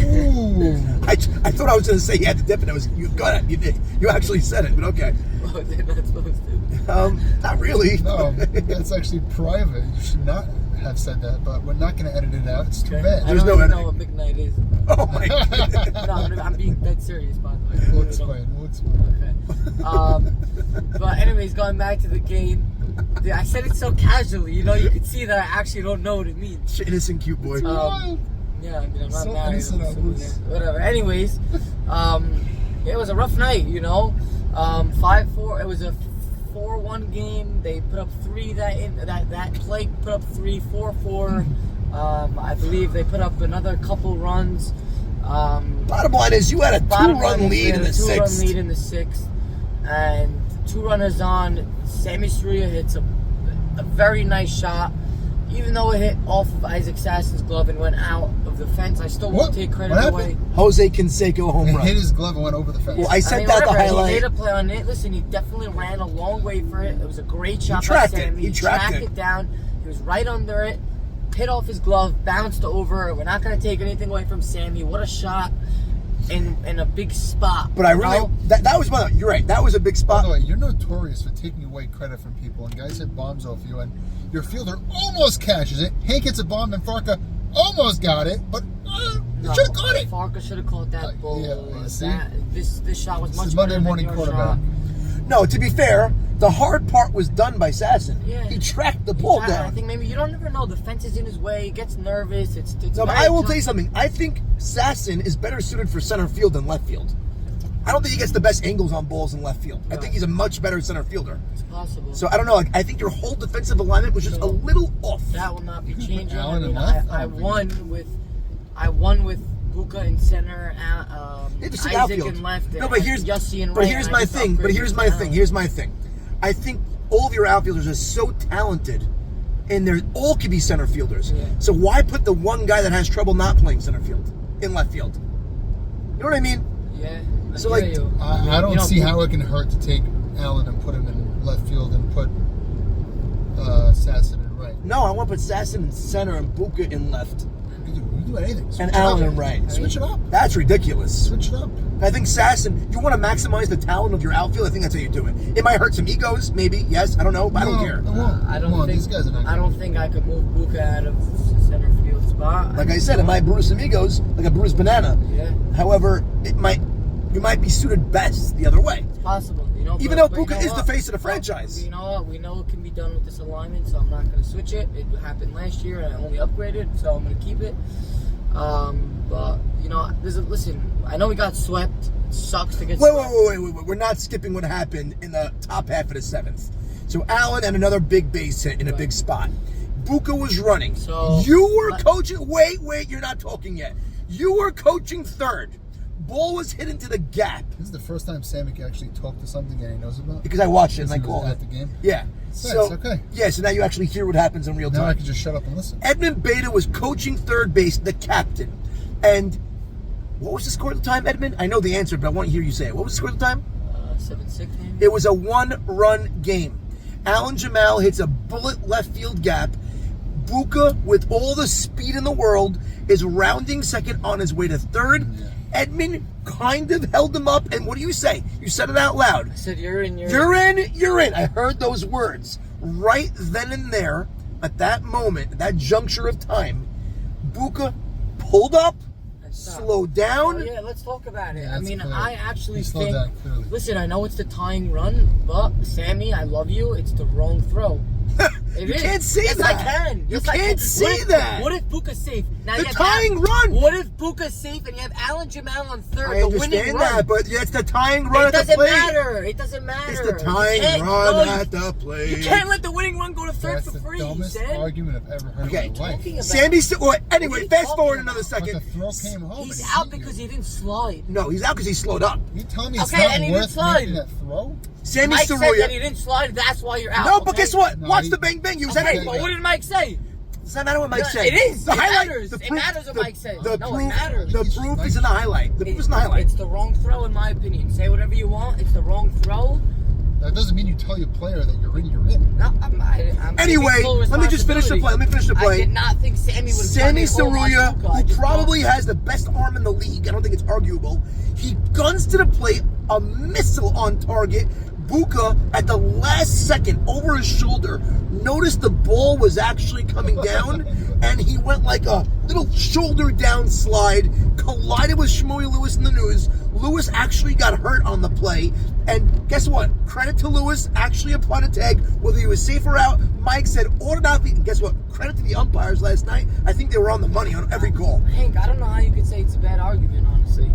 Speaker 3: Ooh. I thought I was going to say he had to dip, and it was you got it. You actually said it, but okay.
Speaker 5: Oh, they're not supposed to.
Speaker 3: Not really.
Speaker 4: No, that's actually private. You should not have said that, but we're not going to edit it out. It's too bad.
Speaker 3: There's
Speaker 5: I
Speaker 3: no
Speaker 5: don't
Speaker 3: editing.
Speaker 5: know what McKnight is.
Speaker 3: Oh my God.
Speaker 5: No, I'm being dead serious, by the way.
Speaker 4: We'll explain.
Speaker 5: Okay. But anyways, going back to the game. Dude, I said it so casually, you could see that I actually don't know what it means.
Speaker 3: Innocent, cute boy.
Speaker 5: Yeah, I mean, I'm not
Speaker 4: So
Speaker 5: married.
Speaker 4: innocent,
Speaker 5: Whatever. Anyways, it was a rough night, 5-4. It was a 4-1 game. They put up 3 that play put up 3, 4-4. I believe they put up another couple runs.
Speaker 3: Bottom line is you had a 2-run lead in the 6th.
Speaker 5: 2-run lead in the 6th, and 2 runners on. Sammy Seruya hits a very nice shot. Even though it hit off of Isaac Sassen's glove and went out of the fence, I still won't take credit away.
Speaker 3: Jose Canseco home run.
Speaker 4: Hit his glove and went over the fence.
Speaker 3: Well, I sent that the highlight.
Speaker 5: He made a play on it. Listen, he definitely ran a long way for it. It was a great shot by
Speaker 3: tracked
Speaker 5: Sammy.
Speaker 3: He tracked it
Speaker 5: down. He was right under it. Hit off his glove, bounced over. We're not going to take anything away from Sammy. What a shot in a big spot.
Speaker 3: But I really, that was one. You're right. That was a big spot.
Speaker 4: By the way, you're notorious for taking away credit from people, and guys hit bombs off you, and your fielder almost catches it. Hank hits a bomb, and Farka almost got it, but you should have caught it.
Speaker 5: Farka should have caught that ball. This shot was much
Speaker 4: This is
Speaker 5: better
Speaker 4: Monday morning
Speaker 5: than your
Speaker 4: quarterback.
Speaker 5: shot.
Speaker 3: No, to be fair, the hard part was done by Sasson.
Speaker 5: Yeah.
Speaker 3: He tracked the ball down.
Speaker 5: I think maybe you don't ever know. The fence is in his way. He gets nervous. It's
Speaker 3: no, but I will tell you something. I think Sasson is better suited for center field than left field. I don't think he gets the best angles on balls in left field. I think he's a much better center fielder.
Speaker 5: It's possible.
Speaker 3: So I don't know. I think your whole defensive alignment was just a little off.
Speaker 5: That will not be changing.
Speaker 4: I
Speaker 5: won with Buka in center, Isaac
Speaker 3: outfield.
Speaker 5: in left,
Speaker 3: no, but here's
Speaker 5: Yossi in right.
Speaker 3: But here's my thing. Here's my thing. I think all of your outfielders are so talented, and they all could be center fielders.
Speaker 5: Yeah.
Speaker 3: So why put the one guy that has trouble not playing center field in left field? You know what I mean?
Speaker 5: Yeah.
Speaker 3: So
Speaker 4: I don't see how it can hurt to take Allen and put him in left field and put Sasson in right.
Speaker 3: No, I want to put Sasson in center and Buka in left.
Speaker 4: You do anything.
Speaker 3: And Allen in right.
Speaker 4: Switch it up.
Speaker 3: That's ridiculous.
Speaker 4: Switch it up.
Speaker 3: I think Sasson, you want to maximize the talent of your outfield. I think that's how you do it. It might hurt some egos, maybe. Yes, I don't know, but I don't care.
Speaker 4: It won't.
Speaker 5: I don't think
Speaker 4: these guys are not.
Speaker 5: I don't think I could move Buka out of center field spot.
Speaker 3: Like I said, it might bruise some egos, like a bruised banana.
Speaker 5: Yeah.
Speaker 3: However, you might be suited best the other way.
Speaker 5: It's possible,
Speaker 3: Even though Buka is the face of the franchise.
Speaker 5: You know what? We know it can be done with this alignment, so I'm not going to switch it. It happened last year, and I only upgraded, so I'm going to keep it. But listen. I know we got swept. It sucks to get swept.
Speaker 3: Wait. We're not skipping what happened in the top half of the 7th. So Allen and another big base hit in a big spot. Buka was running.
Speaker 5: So
Speaker 3: you were coaching. Wait. You're not talking yet. You were coaching third. Ball was hit into the gap.
Speaker 4: This is the first time Sammy can actually talk to something that he knows about.
Speaker 3: Because I watched it and I
Speaker 4: He was
Speaker 3: called
Speaker 4: at
Speaker 3: it.
Speaker 4: the game.
Speaker 3: Yeah.
Speaker 4: So it's okay.
Speaker 3: Yeah, so now you actually hear what happens in real time.
Speaker 4: Now I can just shut up and listen.
Speaker 3: Edmund Beyda was coaching third base, the captain. And what was the score at the time, Edmund? I know the answer, but I want to hear you say it. What was the score at the time?
Speaker 5: 7-6 maybe?
Speaker 3: It was a 1-run game. Alan Jamal hits a bullet left field gap. Buka, with all the speed in the world, is rounding second on his way to third.
Speaker 4: Yeah.
Speaker 3: Edmund kind of held him up, and what do you say? You said it out loud.
Speaker 5: I said, you're in.
Speaker 3: You're in. I heard those words. Right then and there, at that moment, at that juncture of time, Buka pulled up, slowed down.
Speaker 5: Oh, yeah, let's talk about it.
Speaker 4: Yeah,
Speaker 5: I mean,
Speaker 4: clear.
Speaker 5: I actually
Speaker 4: He slowed
Speaker 5: think...
Speaker 4: down clearly.
Speaker 5: Listen, I know it's the tying run, but Sammy, I love you. It's the wrong throw.
Speaker 3: You can't see
Speaker 5: yes,
Speaker 3: that.
Speaker 5: I can.
Speaker 3: You
Speaker 5: Yes, I
Speaker 3: can't
Speaker 5: can.
Speaker 3: see that.
Speaker 5: What if Buka's safe? Now
Speaker 3: The
Speaker 5: you have
Speaker 3: tying run.
Speaker 5: What if Buka's safe and you have Alan Jamal on third,
Speaker 3: I
Speaker 5: the winning
Speaker 3: understand
Speaker 5: run?
Speaker 3: that, but it's the tying run
Speaker 5: It
Speaker 3: at the
Speaker 5: doesn't
Speaker 3: plate.
Speaker 5: matter. It doesn't matter.
Speaker 3: It's the
Speaker 5: You
Speaker 3: tying
Speaker 5: can't-
Speaker 3: run
Speaker 5: no, you-
Speaker 3: at the plate.
Speaker 5: You can't let the winning run go to third
Speaker 4: That's
Speaker 5: for
Speaker 4: the
Speaker 5: free,
Speaker 4: dumbest
Speaker 5: Sam.
Speaker 4: argument I've ever heard
Speaker 3: Okay.
Speaker 4: in my life.
Speaker 5: Talking about-
Speaker 3: Sammy, anyway,
Speaker 5: What are you
Speaker 3: fast
Speaker 5: talking
Speaker 3: forward
Speaker 5: about?
Speaker 3: another
Speaker 4: But the
Speaker 3: second.
Speaker 4: throw came home.
Speaker 5: He's
Speaker 4: and
Speaker 5: out
Speaker 4: beat you.
Speaker 5: because he didn't slide.
Speaker 3: No, he's out because he slowed up.
Speaker 4: You telling me it's
Speaker 5: Okay, and
Speaker 4: not
Speaker 5: he didn't
Speaker 4: worth
Speaker 5: slide.
Speaker 4: making that throw?
Speaker 3: Sammy
Speaker 5: Mike said that he
Speaker 3: Seruya.
Speaker 5: didn't slide. That's why you're out.
Speaker 3: No, but
Speaker 5: okay?
Speaker 3: guess what?
Speaker 4: No,
Speaker 3: Watch
Speaker 4: he-
Speaker 3: the bang bang. You said
Speaker 5: Okay,
Speaker 3: it.
Speaker 5: but what did Mike say?
Speaker 3: Does that matter what Mike
Speaker 5: No,
Speaker 3: said?
Speaker 5: it is.
Speaker 3: The
Speaker 5: It
Speaker 3: highlight.
Speaker 5: matters.
Speaker 3: The
Speaker 5: It
Speaker 3: proof,
Speaker 5: matters what Mike said.
Speaker 3: The
Speaker 5: No, it
Speaker 3: proof,
Speaker 5: matters.
Speaker 3: The proof is in the highlight. The proof is in the highlight.
Speaker 5: It's the wrong throw, in my opinion. Say whatever you want. It's the wrong throw.
Speaker 4: That doesn't mean you tell your player that you're in.
Speaker 5: No, I'm
Speaker 3: Anyway,
Speaker 5: taking full
Speaker 3: let me just finish the play. Let me finish the
Speaker 5: I
Speaker 3: play.
Speaker 5: did not think Sammy would have
Speaker 3: Sammy
Speaker 5: done it all on
Speaker 3: Seruya,
Speaker 5: Buka. I
Speaker 3: who
Speaker 5: did
Speaker 3: probably
Speaker 5: not.
Speaker 3: has the best arm in the league, I don't think it's arguable, he guns to the plate, a missile on target. Buka, at the last second, over his shoulder, noticed the ball was actually coming down, and he went like a little shoulder down slide, collided with Shmuel Lewis in the news. Lewis actually got hurt on the play, and guess what? Credit to Lewis, actually applied a tag, whether he was safe or out. Mike said automatically, and guess what? Credit to the umpires last night. I think they were on the money on every call.
Speaker 5: Hank, I don't know how you could say it's a bad argument, honestly.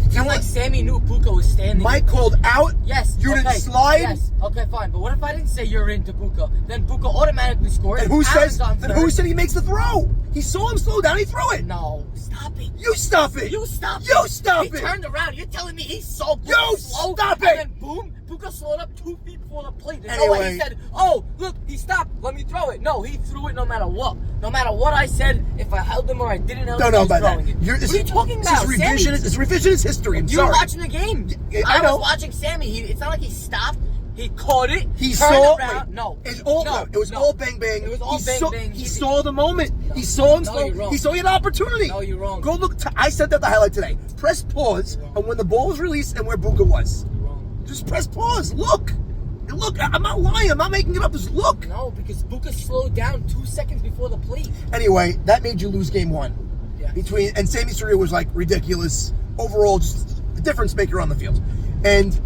Speaker 5: It's not like Sammy knew Buka was standing.
Speaker 3: Mike called out.
Speaker 5: Yes.
Speaker 3: You
Speaker 5: okay,
Speaker 3: didn't slide.
Speaker 5: Yes. Okay, fine. But what if I didn't say you're into Buka? Then Buka automatically scores.
Speaker 3: And who
Speaker 5: Alan's
Speaker 3: says?
Speaker 5: on
Speaker 3: Then
Speaker 5: third.
Speaker 3: who said he makes the throw? He saw him slow down. He threw it.
Speaker 5: No. Stop it.
Speaker 3: You stop it.
Speaker 5: You stop it.
Speaker 3: You stop
Speaker 5: he
Speaker 3: it.
Speaker 5: turned around. You're telling me he saw Buka
Speaker 3: You
Speaker 5: slow?
Speaker 3: stop
Speaker 5: and
Speaker 3: it.
Speaker 5: then boom, Buka slowed up 2 feet before the plate. There's no way he
Speaker 3: Anyway.
Speaker 5: said, oh, look, he stopped. Let me throw it. No, he threw it no matter what. No matter what I said, if I held him or I didn't help
Speaker 3: Don't
Speaker 5: him,
Speaker 3: know
Speaker 5: he was
Speaker 3: about that.
Speaker 5: throwing it.
Speaker 3: What
Speaker 5: are you talking about?
Speaker 3: This is
Speaker 5: Sammy?
Speaker 3: revisionist. It's revisionist history. I'm
Speaker 5: You
Speaker 3: sorry.
Speaker 5: were watching the game.
Speaker 3: I know.
Speaker 5: was watching Sammy. It's not like he stopped. He caught it.
Speaker 3: He
Speaker 5: turned
Speaker 3: saw.
Speaker 5: around.
Speaker 3: Wait,
Speaker 5: No.
Speaker 3: It was
Speaker 5: no.
Speaker 3: all bang bang.
Speaker 5: It was all
Speaker 3: he
Speaker 5: bang
Speaker 3: saw,
Speaker 5: bang.
Speaker 3: He saw the moment. He saw him
Speaker 5: No,
Speaker 3: slow.
Speaker 5: you're wrong.
Speaker 3: He saw he had an opportunity.
Speaker 5: No, you're wrong.
Speaker 3: Go look. I said that the highlight today. Press pause on when the ball was released and where Buka was.
Speaker 5: You're wrong.
Speaker 3: Just press pause. Look. Look. I'm not lying. I'm not making it up. Just look.
Speaker 5: No, because Buka slowed down 2 seconds before the plate.
Speaker 3: Anyway, that made you lose game one.
Speaker 5: Yeah.
Speaker 3: And Sammy Seruya was like ridiculous. Overall, just a difference maker on the field. And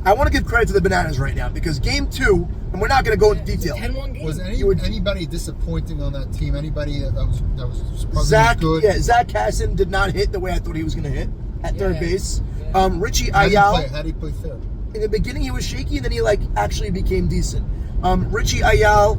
Speaker 3: I want to give credit to the Bananas right now because game two, and we're not going to go into detail.
Speaker 5: 10-1 game.
Speaker 4: Was
Speaker 3: would-
Speaker 4: anybody disappointing on that team? Anybody that was probably
Speaker 3: Zach,
Speaker 4: good?
Speaker 3: yeah, Zach Casson did not hit the way I thought he was going to hit at third base.
Speaker 5: Yeah.
Speaker 3: Richie
Speaker 4: How did he play?
Speaker 3: Ayala,
Speaker 4: How did he play third?
Speaker 3: in the beginning he was shaky, and then he actually became decent. Richie Ayala,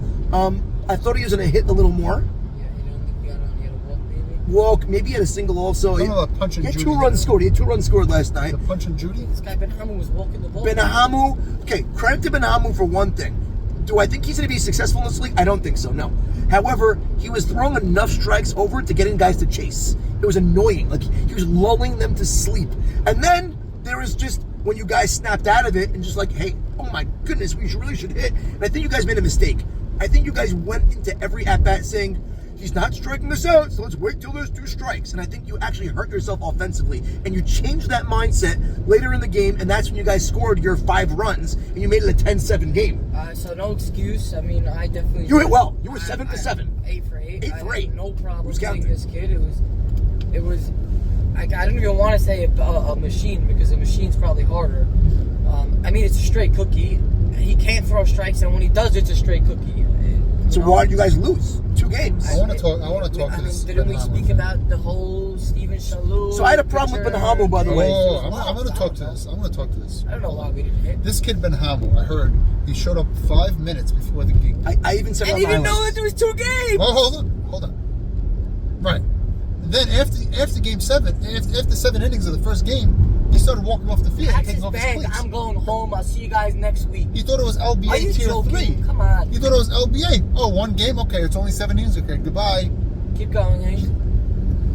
Speaker 3: I thought he was going to hit a little more.
Speaker 5: Yeah, you don't think he had a walk, maybe?
Speaker 3: Walk, maybe he had a single also.
Speaker 4: Some of the punch and
Speaker 3: He had
Speaker 4: Judy
Speaker 3: 2 runs
Speaker 4: there.
Speaker 3: scored. He had 2 runs scored last night.
Speaker 4: The punch and Judy?
Speaker 5: This guy Ben Hammond was walking the ball.
Speaker 3: Benahamu, okay, credit to Benahamu for one thing. Do I think he's going to be successful in this league? I don't think so, no. However, he was throwing enough strikes over to getting guys to chase. It was annoying. Like, he was lulling them to sleep. And then there was just, when you guys snapped out of it and just like, hey, oh my goodness, we really should hit. And I think you guys made a mistake. I think you guys went into every at-bat saying, he's not striking us out, so let's wait till there's 2 strikes. And I think you actually hurt yourself offensively. And you changed that mindset later in the game, and that's when you guys scored your 5 runs, and you made it a 10-7 game.
Speaker 5: So no excuse. I mean, I definitely...
Speaker 3: You hit well. You were 7 for 7.
Speaker 5: 8 for 8.
Speaker 3: 8 for
Speaker 5: I
Speaker 3: 8.
Speaker 5: had no problem
Speaker 3: Who's
Speaker 5: hitting
Speaker 3: counting?
Speaker 5: this kid. It was... I don't even want to say a machine, because a machine's probably harder. I mean, it's a straight cookie. He can't throw strikes, and when he does, it's a straight cookie.
Speaker 3: So why did you guys lose 2 games?
Speaker 4: I want to talk to this.
Speaker 5: Didn't we
Speaker 4: Ben
Speaker 5: speak
Speaker 4: Hammond.
Speaker 5: about the whole Steven Shalhoub?
Speaker 3: So I had a problem with Ben Hammond, by the way.
Speaker 4: Oh, I'm going to talk to this. I'm going to talk to this.
Speaker 5: I don't know why we didn't hit.
Speaker 4: This kid Ben Hammond, I heard he showed up 5 minutes before the game.
Speaker 3: I even said
Speaker 5: I
Speaker 3: it on
Speaker 5: didn't even
Speaker 3: my
Speaker 5: know
Speaker 3: list.
Speaker 5: that there was 2 games.
Speaker 4: Oh, hold on. Right. And then after game 7, after 7 innings of the first game, he started walking off the field,
Speaker 5: That's
Speaker 4: taking
Speaker 5: his
Speaker 4: off his
Speaker 5: bag.
Speaker 4: cleats.
Speaker 5: I'm going home. I'll see you guys next week.
Speaker 4: He thought it was
Speaker 5: Are
Speaker 4: LBA
Speaker 5: you
Speaker 4: tier
Speaker 5: joking?
Speaker 4: 3.
Speaker 5: Come on.
Speaker 4: He thought it was LBA. Oh, 1 game? Okay, it's only 7 innings. Okay, goodbye.
Speaker 5: Keep going, Hank.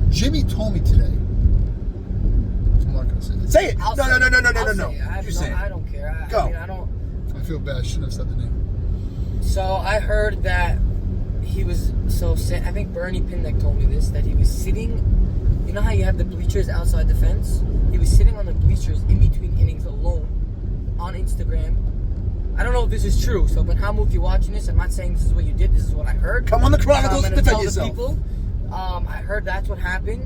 Speaker 4: Jimmy told me today. I'm not going to say this.
Speaker 3: Say it.
Speaker 5: I'll
Speaker 3: No.
Speaker 5: say it. I'll
Speaker 3: No.
Speaker 5: say it. I have
Speaker 3: You
Speaker 5: no-
Speaker 3: say it.
Speaker 5: I don't care.
Speaker 3: Go.
Speaker 5: I mean, I don't.
Speaker 4: I feel bad. I shouldn't have said the name.
Speaker 5: So I heard that he was so sad. I think Bernie Pindeck told me this, that he was sitting, you know how you have the bleachers outside the fence? He was sitting on the bleachers in between innings alone on Instagram. I don't know if this is true, so Benhamu, if you're watching this, I'm not saying this is what you did, this is what I heard.
Speaker 3: Come on the Chronicles,
Speaker 5: I'm gonna
Speaker 3: defend
Speaker 5: tell
Speaker 3: yourself.
Speaker 5: the people. I heard that's what happened,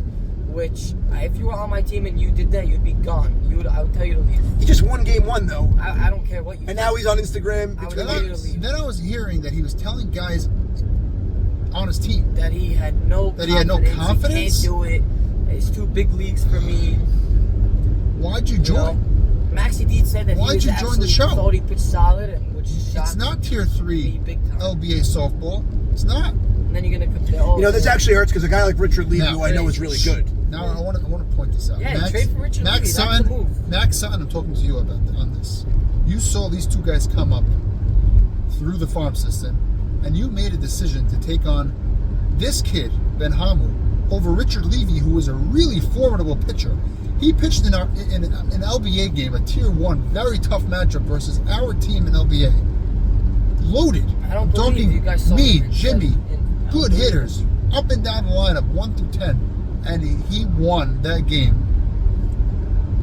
Speaker 5: which if you were on my team and you did that, you'd be gone. I would tell you to leave.
Speaker 3: He just won game 1 though.
Speaker 5: I don't care what you
Speaker 3: And
Speaker 5: do.
Speaker 3: now he's on Instagram.
Speaker 5: I would
Speaker 3: between
Speaker 5: tell you to
Speaker 3: innings.
Speaker 5: leave.
Speaker 4: Then I was hearing that he was telling guys on his team
Speaker 5: That he had no
Speaker 4: confidence?
Speaker 5: He can't do it. It's too big leagues for me.
Speaker 4: Why'd you
Speaker 5: You
Speaker 4: join?
Speaker 5: know? Maxie Deed said that
Speaker 4: Why'd
Speaker 5: he
Speaker 4: you
Speaker 5: was
Speaker 4: join the show?
Speaker 5: thought he pitched solid, and which shocked
Speaker 4: It's not tier 3
Speaker 5: me big time.
Speaker 4: LBA softball. It's not.
Speaker 5: And then you're gonna compare. Oh,
Speaker 3: You know, this actually hurts because a guy like Richard Levy,
Speaker 4: No.
Speaker 3: who I know is really good.
Speaker 4: Now I want to point this out.
Speaker 5: Yeah, trade for Richard
Speaker 4: Max
Speaker 5: Levy, that's
Speaker 4: Sutton,
Speaker 5: the move.
Speaker 4: Max Sutton, I'm talking to you on this. You saw these two guys come up through the farm system, and you made a decision to take on this kid, Benhamu, over Richard Levy, who is a really formidable pitcher. He pitched in an LBA game, a tier 1, very tough matchup versus our team in LBA. Loaded.
Speaker 5: I don't believe
Speaker 4: Talking
Speaker 5: you guys saw
Speaker 4: me,
Speaker 5: Richard
Speaker 4: Jimmy,
Speaker 5: in
Speaker 4: good
Speaker 5: LBA.
Speaker 4: hitters, up and down the lineup, 1 through 10, and he won that game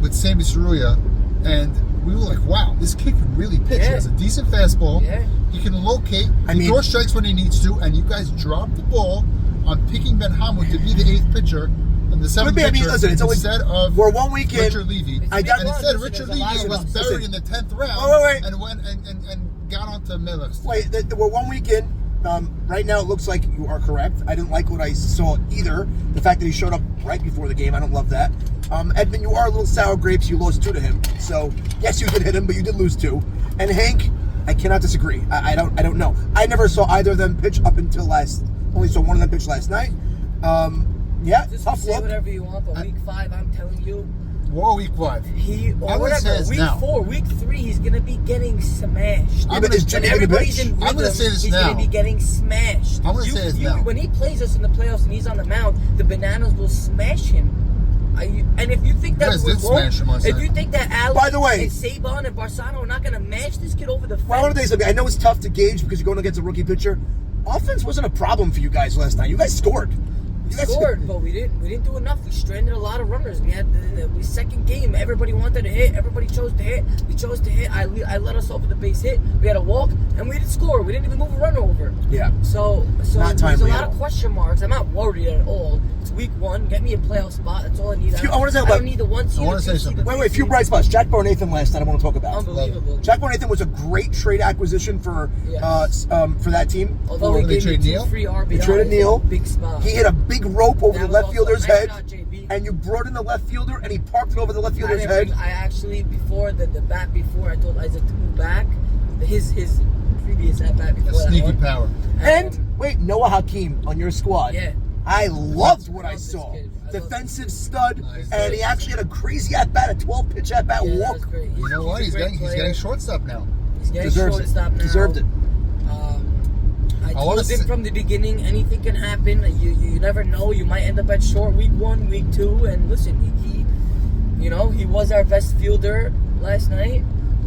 Speaker 4: with Sammy Seruya, and we were like, wow, this kid can really pitch. He
Speaker 5: Yeah.
Speaker 4: has a decent fastball.
Speaker 5: Yeah.
Speaker 4: He can locate.
Speaker 3: I
Speaker 4: He
Speaker 3: mean-
Speaker 4: throws strikes when he needs to, and you guys dropped the ball on picking Benhamu to be the 8th pitcher and the 7th
Speaker 3: Could be, I mean,
Speaker 4: pitcher
Speaker 3: listen, it's always-
Speaker 4: instead of
Speaker 3: we're 1 week in.
Speaker 4: Richard Levy.
Speaker 5: It's
Speaker 3: I
Speaker 5: a
Speaker 3: got-
Speaker 5: big
Speaker 4: And
Speaker 5: run.
Speaker 4: instead,
Speaker 5: Listen,
Speaker 4: Richard
Speaker 5: there's a lot
Speaker 4: Levy
Speaker 5: of
Speaker 4: was
Speaker 5: us.
Speaker 4: buried
Speaker 3: Listen.
Speaker 4: in the 10th round
Speaker 3: Wait.
Speaker 4: and went and got onto Miller.
Speaker 3: Wait, we're 1 week in. Right now, it looks like you are correct. I didn't like what I saw either. The fact that he showed up right before the game, I don't love that. Edmund, you are a little sour grapes. You lost 2 to him. So, yes, you did hit him, but you did lose 2. And Hank, I cannot disagree. I don't know. I never saw either of them pitch up until only saw one of them pitch last night. Yeah,
Speaker 5: Just
Speaker 3: tough
Speaker 5: say
Speaker 3: look.
Speaker 5: whatever you want, but week 5, I'm telling you,
Speaker 4: Whoa, week 5.
Speaker 5: or
Speaker 4: I would say
Speaker 5: whatever.
Speaker 4: this
Speaker 5: Week
Speaker 4: now.
Speaker 5: 4, week 3, he's gonna be getting smashed.
Speaker 3: Yeah, but is
Speaker 5: And
Speaker 3: Jimmy gonna
Speaker 5: everybody's
Speaker 3: pitch?
Speaker 5: in rhythm.
Speaker 4: I'm gonna say this
Speaker 5: he's
Speaker 4: now.
Speaker 5: gonna be getting smashed.
Speaker 4: I'm gonna say this now.
Speaker 5: When he plays us in the playoffs and he's on the mound, the Bananas will smash him. And if you think that
Speaker 4: You guys
Speaker 5: we
Speaker 4: did
Speaker 5: won't,
Speaker 4: smash him last
Speaker 5: if
Speaker 4: night.
Speaker 5: you think that Ali
Speaker 3: By the way-
Speaker 5: and Saban and Barsano are not gonna mash this kid over the fence,
Speaker 3: Well, I want to say something. I know it's tough to gauge because you're going against a rookie pitcher. Offense wasn't a problem for you guys last night. You guys scored.
Speaker 5: We scored, but we didn't do enough. We stranded a lot of runners. We had the second game. Everybody wanted to hit. Everybody chose to hit. We chose to hit. I let us off with a base hit. We had a walk, and we didn't score. We didn't even move a runner over.
Speaker 3: Yeah.
Speaker 5: So
Speaker 3: Not
Speaker 5: there's a
Speaker 3: timely
Speaker 5: lot
Speaker 3: at
Speaker 5: of
Speaker 3: all.
Speaker 5: question marks. I'm not worried at all. It's week 1. Get me a playoff spot. That's all I need.
Speaker 3: I wanna say
Speaker 5: I
Speaker 3: about-
Speaker 5: don't need the 1 seed.
Speaker 4: I wanna
Speaker 5: the 2
Speaker 4: say
Speaker 5: seed,
Speaker 4: something.
Speaker 5: the
Speaker 3: Wait,
Speaker 5: 3
Speaker 3: a few
Speaker 5: seed.
Speaker 3: bright spots. Jack Barnathan last night I want to talk about.
Speaker 5: Unbelievable.
Speaker 3: Jack Barnathan was a great trade acquisition for that team.
Speaker 5: Although he
Speaker 4: Did they
Speaker 5: gave me
Speaker 4: trade
Speaker 5: 2
Speaker 4: Neal?
Speaker 5: free RBIs.
Speaker 3: They traded Neal.
Speaker 5: Big spot.
Speaker 3: He hit a big rope over
Speaker 5: That
Speaker 3: the
Speaker 5: was
Speaker 3: left
Speaker 5: also
Speaker 3: fielder's
Speaker 5: a nice
Speaker 3: head,
Speaker 5: shot, JB.
Speaker 3: and you brought in the left fielder, and he parked it over the left fielder's head.
Speaker 5: I actually, before the bat before, I told Isaac to move back. His previous at bat before
Speaker 4: A
Speaker 5: that
Speaker 4: sneaky
Speaker 5: one.
Speaker 4: power.
Speaker 3: And wait, Noah Hakeem on your squad.
Speaker 5: Yeah.
Speaker 3: I loved what I
Speaker 5: love this
Speaker 3: saw.
Speaker 5: kid. I love
Speaker 3: Defensive stud,
Speaker 4: Nice.
Speaker 3: and he actually had a crazy at bat, a 12-pitch at bat
Speaker 5: Yeah, that
Speaker 3: walk.
Speaker 5: was great.
Speaker 4: You know what? He's
Speaker 5: a great
Speaker 4: getting
Speaker 5: player.
Speaker 4: shortstop now.
Speaker 5: He's getting
Speaker 3: Deserves it.
Speaker 5: shortstop now.
Speaker 3: Deserved it.
Speaker 5: I
Speaker 4: I wanna
Speaker 5: told him
Speaker 4: see-
Speaker 5: from the beginning, anything can happen. You never know. You might end up at short week 1, week 2, and listen, he was our best fielder last night,